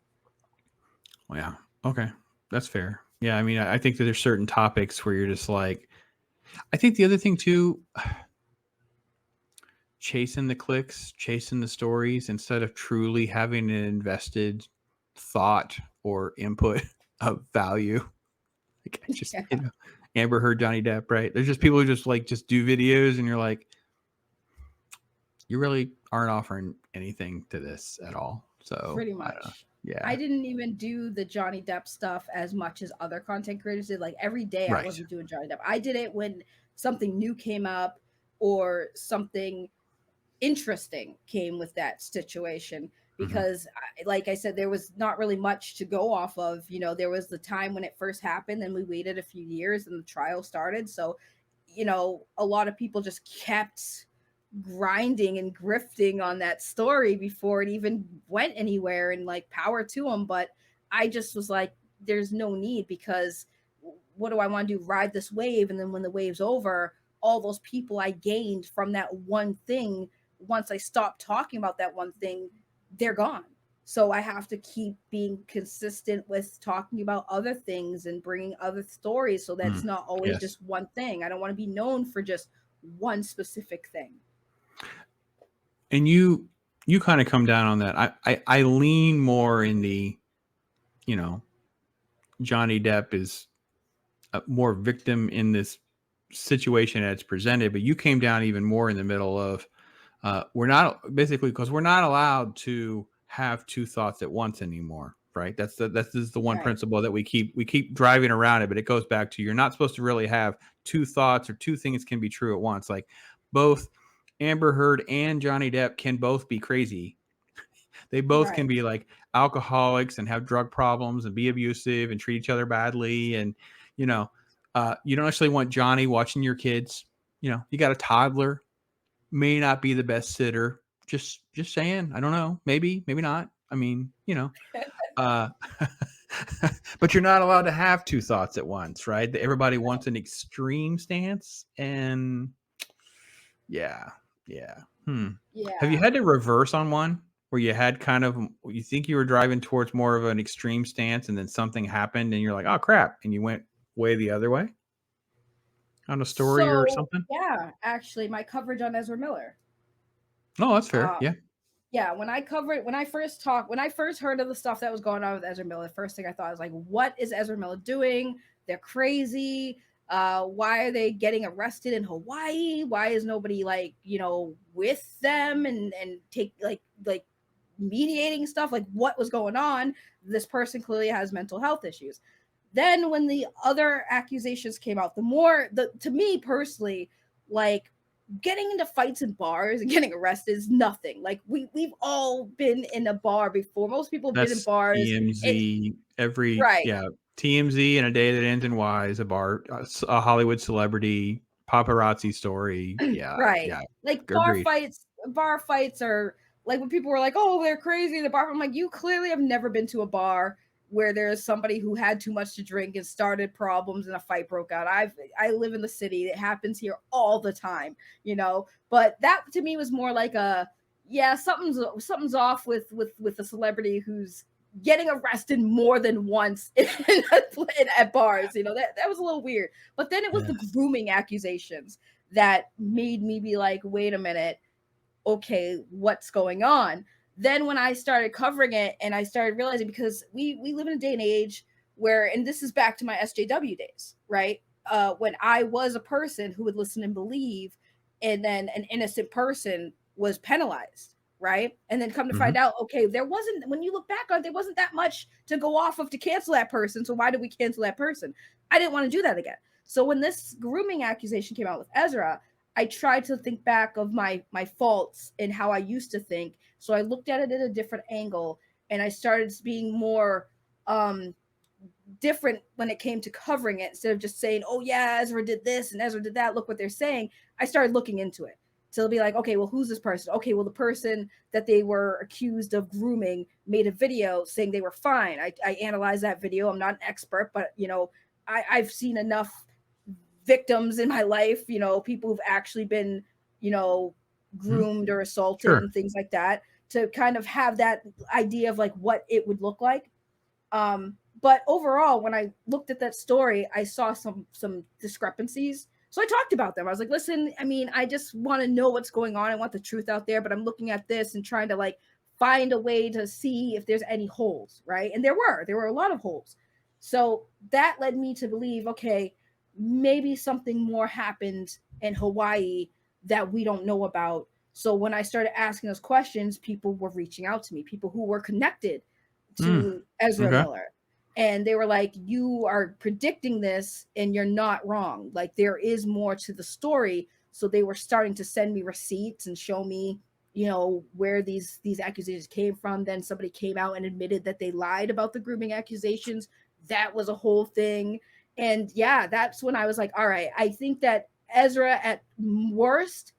Well, yeah. Okay. That's fair. Yeah. I mean, I think that there's certain topics where you're just like, I think the other thing too, chasing the clicks, chasing the stories instead of truly having an invested thought or input of value. Like I just, Yeah. Amber Heard, Johnny Depp, right? There's just people who just do videos and you're like, you really aren't offering anything to this at all. So Pretty I don't know. much. I Yeah. didn't even do the Johnny Depp stuff as much as other content creators did. Like every day I Right. wasn't doing Johnny Depp. I did it when something new came up or something interesting came with that situation, Hmm. because like I said, there was not really much to go off of. There was the time when it first happened, and we waited a few years and the trial started. So a lot of people just kept grinding and grifting on that story before it even went anywhere, and like power to them. But I just was like, there's no need, because what do I want to do, ride this wave, and then when the wave's over, all those people I gained from that one thing, once I stop talking about that one thing, they're gone. So I have to keep being consistent with talking about other things and bringing other stories, so that it's Mm. not always Yes. just one thing. I don't want to be known for just one specific thing. And you kind of come down on that. I lean more in the, you know, Johnny Depp is more victim in this situation as presented, but you came down even more in the middle of we're not basically because we're not allowed to have two thoughts at once anymore, right? That's just the one Right. principle that we keep driving around it, but it goes back to you're not supposed to really have two thoughts or two things can be true at once. Like both Amber Heard and Johnny Depp can both be crazy. They both can Right. be like alcoholics and have drug problems and be abusive and treat each other badly. And, you know, you don't actually want Johnny watching your kids. You got a toddler, may not be the best sitter. Just saying. I don't know. Maybe not. I mean, uh, but you're not allowed to have two thoughts at once, right? Everybody wants an extreme stance. And yeah, yeah. Have you Yeah. had to reverse on one where you had kind of you think you were driving towards more of an extreme stance and then something happened and you're like, "Oh crap," and you went way the other way on a story or So something? yeah, actually, my coverage on Ezra Miller. No, that's fair. Um, Yeah. Yeah, when I first heard of the stuff that was going on with Ezra Miller, the first thing I thought was like, what is Ezra Miller doing? They're crazy. Why are they getting arrested in Hawaii? Why is nobody like, with them and take like mediating stuff? Like what was going on? This person clearly has mental health issues. Then when the other accusations came out, to me personally, like getting into fights in bars and getting arrested is nothing. Like we've all been in a bar before. Most people have been in That's bars. TMZ. Right. Yeah, TMZ and A Day That Ends in Y is a bar, a Hollywood celebrity paparazzi story. Yeah, Right. yeah, Like agreed. bar fights are like when people were like, "Oh, they're crazy in the bar." I'm like, "You clearly have never been to a bar where there's somebody who had too much to drink and started problems and a fight broke out." I live in the city. It happens here all the time. But that to me was more like yeah, something's off with a celebrity who's getting arrested more than once at bars. That was a little weird. But then it was Yeah. the grooming accusations that made me be like, wait a minute, okay, what's going on? Then when I started covering it and I started realizing, because we live in a day and age where, and this is back to my SJW days, right? When I was a person who would listen and believe, and then an innocent person was penalized, right? And then come to Mm-hmm. find out, okay, when you look back on it, there wasn't that much to go off of to cancel that person. So why did we cancel that person? I didn't want to do that again. So when this grooming accusation came out with Ezra, I tried to think back of my faults and how I used to think. So I looked at it at a different angle, and I started being more different when it came to covering it. Instead of just saying, "Oh yeah, Ezra did this and Ezra did that. Look what they're saying." I started looking into it. So it'll be like, okay, well, who's this person? Okay, well, the person that they were accused of grooming made a video saying they were fine. I analyzed that video. I'm not an expert, but I've seen enough victims in my life, people who've actually been, you know, Mm-hmm. groomed or assaulted Sure. and things like that, to kind of have that idea of like what it would look like. But overall, when I looked at that story, I saw some discrepancies. So I talked about them. I was like, listen, I mean, I just want to know what's going on. I want the truth out there, but I'm looking at this and trying to like find a way to see if there's any holes, right? And there were a lot of holes. So that led me to believe, okay, maybe something more happened in Hawaii that we don't know about. So when I started asking those questions, people were reaching out to me, people who were connected Mm. to Ezra Okay. Miller. And they were like, you are predicting this and you're not wrong. Like there is more to the story. So they were starting to send me receipts and show me, where these accusations came from. Then somebody came out and admitted that they lied about the grooming accusations. That was a whole thing. And yeah, that's when I was like, all right, I think that Ezra at worst,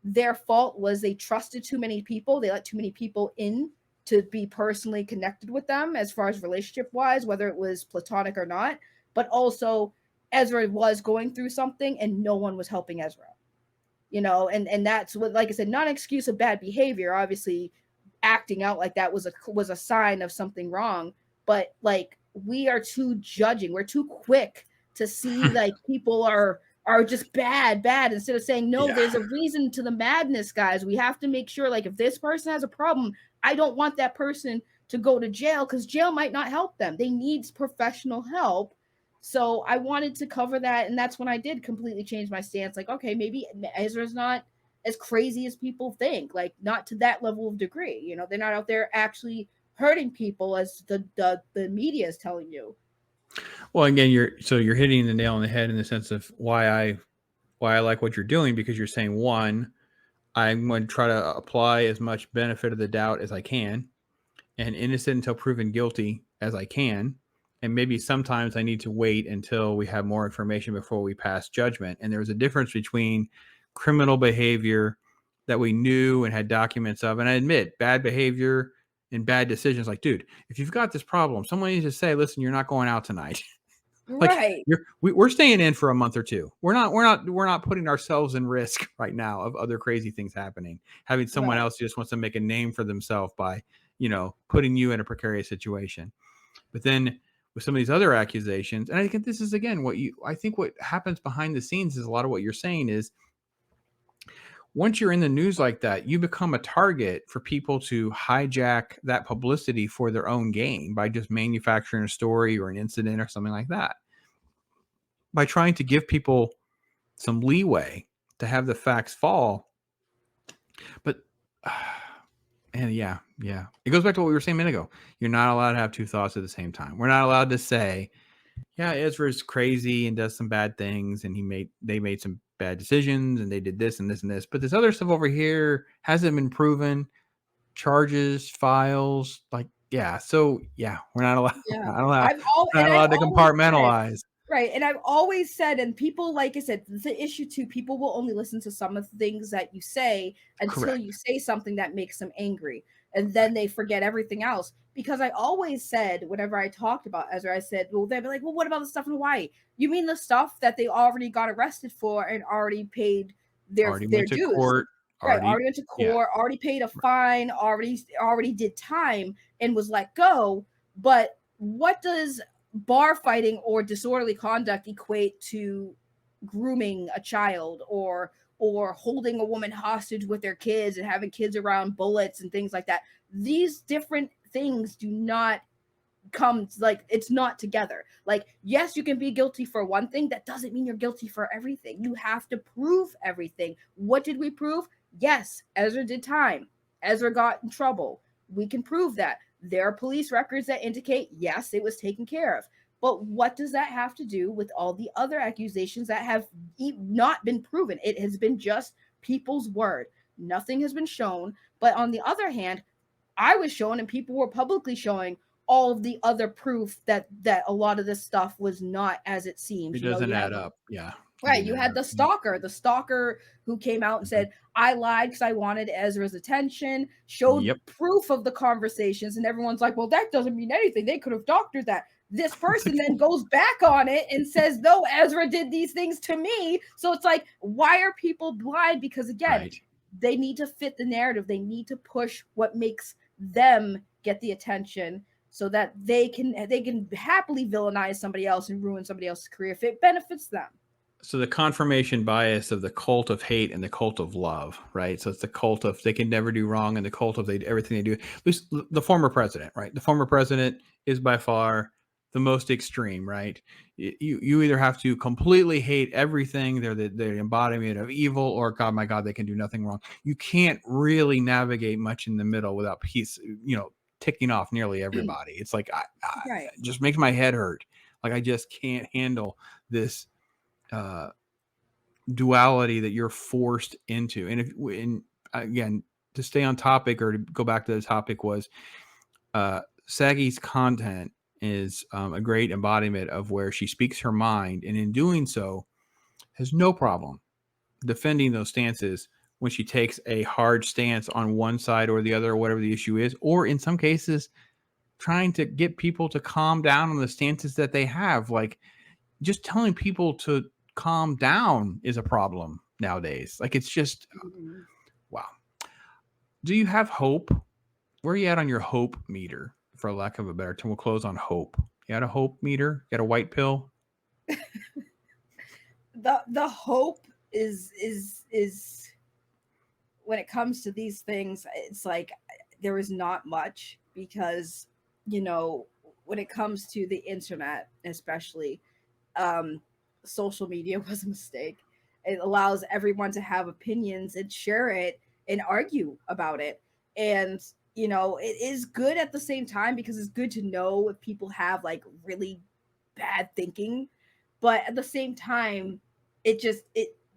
their fault was they trusted too many people. They let too many people in to be personally connected with them as far as relationship wise, whether it was platonic or not. But also, Ezra was going through something and no one was helping Ezra. And that's what, like I said, not an excuse of bad behavior. Obviously, acting out like that was a sign of something wrong. But like we are too judging. We're too quick to see like people are just bad instead of saying no, Yeah. there's a reason to the madness, guys. We have to make sure, like, if this person has a problem, I don't want that person to go to jail, because jail might not help them. They need professional help. So I wanted to cover that, and that's when I did completely change my stance. Like, okay, maybe Ezra's not as crazy as people think, like not to that level of degree. They're not out there actually hurting people as the media is telling you. Well, again, you're hitting the nail on the head in the sense of why I like what you're doing, because you're saying, one, I'm going to try to apply as much benefit of the doubt as I can, and innocent until proven guilty as I can. And maybe sometimes I need to wait until we have more information before we pass judgment. And there was a difference between criminal behavior that we knew and had documents of, and I admit bad behavior and bad decisions. Like, dude, if you've got this problem, someone needs to say, listen, you're not going out tonight. Like, Right. we're staying in for a month or two. We're not putting ourselves in risk right now of other crazy things happening. Having someone Right. else who just wants to make a name for themselves by, putting you in a precarious situation. But then with some of these other accusations, and I think this is again I think what happens behind the scenes is a lot of what you're saying is once you're in the news like that, you become a target for people to hijack that publicity for their own gain by just manufacturing a story or an incident or something like that. By trying to give people some leeway to have the facts fall. But and yeah, it goes back to what we were saying a minute ago. You're not allowed to have two thoughts at the same time. We're not allowed to say, yeah, Ezra's crazy and does some bad things, and they made some bad decisions, and they did this and this and this. But this other stuff over here hasn't been proven. Charges, files, like So we're not allowed. Yeah. We're not I've allowed to always said, compartmentalize. right, and I've always said, and people, like I said, the issue too, people will only listen to some of the things that you say until Correct. you say something that makes them angry, and Right. then they forget everything else. Because I always said, whenever I talked about Ezra, I said, well, they'd be like, well, what about the stuff in Hawaii? You mean the stuff that they already got arrested for and already paid Already their went to dues? court. Right, Already. already went to Yeah. court, already paid a fine, already did time and was let go. But what does bar fighting or disorderly conduct equate to grooming a child or holding a woman hostage with their kids and having kids around bullets and things like that? These different things do not come, like, it's not together. Like, yes, you can be guilty for one thing, that doesn't mean you're guilty for everything. You have to prove everything. What did we prove? Yes, Ezra did time. Ezra got in trouble. We can prove that. There are police records that indicate, yes, it was taken care of. But what does that have to do with all the other accusations that have not been proven? It has been just people's word. Nothing has been shown. But on the other hand, I was shown and people were publicly showing all of the other proof that a lot of this stuff was not as it seems. It You know, doesn't you add had, up. Yeah. It right, didn't you add had up. the stalker who came out and Mhm. said, I lied because I wanted Ezra's attention, showed Yep. proof of the conversations, and everyone's like, well, that doesn't mean anything. They could have doctored that. This It's person like, then goes back on it and says, no, Ezra did these things to me. So it's like, why are people blind? Because again, right. they need to fit the narrative. They need to push what makes them get the attention so that they can happily villainize somebody else and ruin somebody else's career if it benefits them. So the confirmation bias of the cult of hate and the cult of love, right? So it's the cult of they can never do wrong and the cult of everything they do. At least the former president, right? The former president is by far the most extreme, right? You either have to completely hate everything, they're the embodiment of evil, or God, my God, they can do nothing wrong. You can't really navigate much in the middle without peace, ticking off nearly everybody. It's like Right. it just makes my head hurt. Like I just can't handle this duality that you're forced into. And again, to stay on topic or to go back to the topic was Saggy's content is a great embodiment of where she speaks her mind, and in doing so, has no problem defending those stances when she takes a hard stance on one side or the other, or whatever the issue is, or in some cases, trying to get people to calm down on the stances that they have. Like just telling people to calm down is a problem nowadays. Like it's just Mhm. wow. Do you have hope? Where are you at on your hope meter? For lack of a better term, we'll close on hope. You got a hope meter? You got a white pill? The hope is when it comes to these things, it's like there is not much because, you know, when it comes to the internet, especially, um, social media was a mistake. It allows everyone to have opinions and share it and argue about it. And, you know, it is good at the same time because it's good to know if people have like really bad thinking. But at the same time, it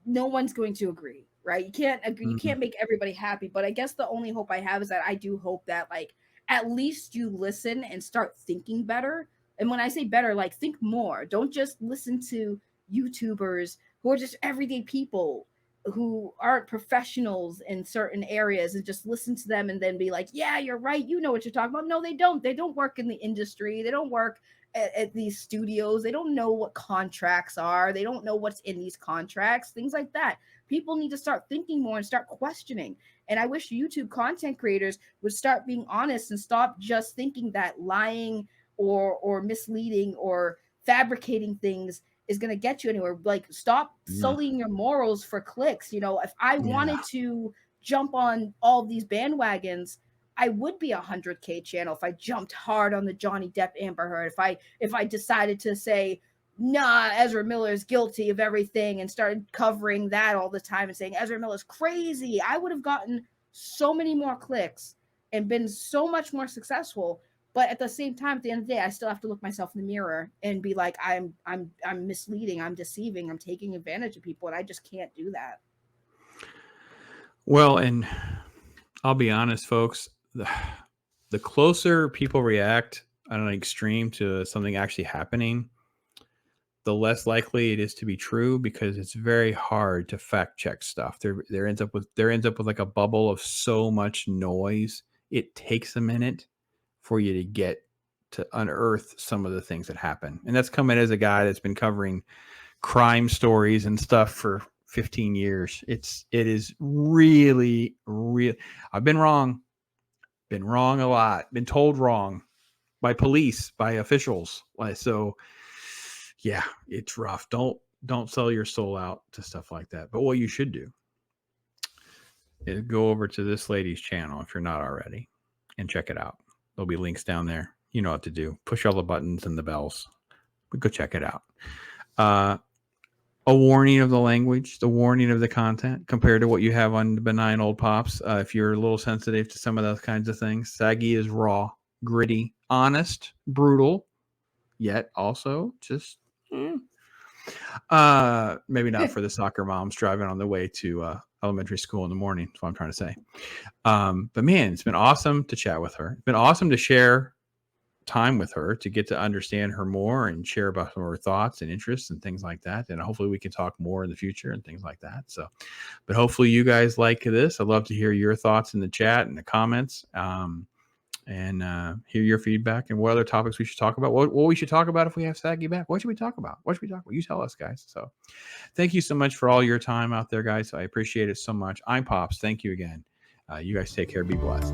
no one's going to agree, right? You can't agree, you Mm-hmm. can't make everybody happy. But I guess the only hope I have is that I do hope that, like, at least you listen and start thinking better. And when I say better, like, think more. Don't just listen to YouTubers who are just everyday people who aren't professionals in certain areas and just listen to them and then be like, yeah, you're right. You know what you're talking about. No, they don't. They don't work in the industry. They don't work at these studios. They don't know what contracts are. They don't know what's in these contracts, things like that. People need to start thinking more and start questioning. And I wish YouTube content creators would start being honest and stop just thinking that lying or misleading or fabricating things is going to get you anywhere. Like, stop sullying your morals for clicks. You know, if I wanted to jump on all these bandwagons, I would be a 100K channel if I jumped hard on the Johnny Depp Amber Heard. If I decided to say, nah, Ezra Miller is guilty of everything, and started covering that all the time and saying Ezra Miller's crazy, I would have gotten so many more clicks and been so much more successful. But at the same time, at the end of the day, I still have to look myself in the mirror and be like, I'm misleading, I'm deceiving, I'm taking advantage of people, and I just can't do that. Well, and I'll be honest, folks, the closer people react on an extreme to something actually happening, the less likely it is to be true, because it's very hard to fact check stuff. There ends up with like a bubble of so much noise. It takes a minute for you to get to unearth some of the things that happen. And that's coming as a guy that's been covering crime stories and stuff for 15 years. It is really, really, I've been wrong a lot, been told wrong by police, by officials. So yeah, it's rough. Don't sell your soul out to stuff like that. But what you should do is go over to this lady's channel if you're not already and check it out. There'll be links down there. You know what to do. Push all the buttons and the bells. But go check it out. A warning of the language, the warning of the content compared to what you have on the benign old pops. If you're a little sensitive to some of those kinds of things, Saggy is raw, gritty, honest, brutal, yet also just maybe not for the soccer moms driving on the way to elementary school in the morning. That's what I'm trying to say. But man, it's been awesome to chat with her. It's been awesome to share time with her, to get to understand her more and share about her thoughts and interests and things like that. And hopefully we can talk more in the future and things like that. So, but hopefully you guys like this. I'd love to hear your thoughts in the chat and the comments, and hear your feedback and what other topics we should talk about. What we should talk about if we have Saggy back. What should we talk about? What should we talk about? You tell us, guys. So thank you so much for all your time out there, guys. I appreciate it so much. I'm Pops. Thank you again. You guys take care. Be blessed.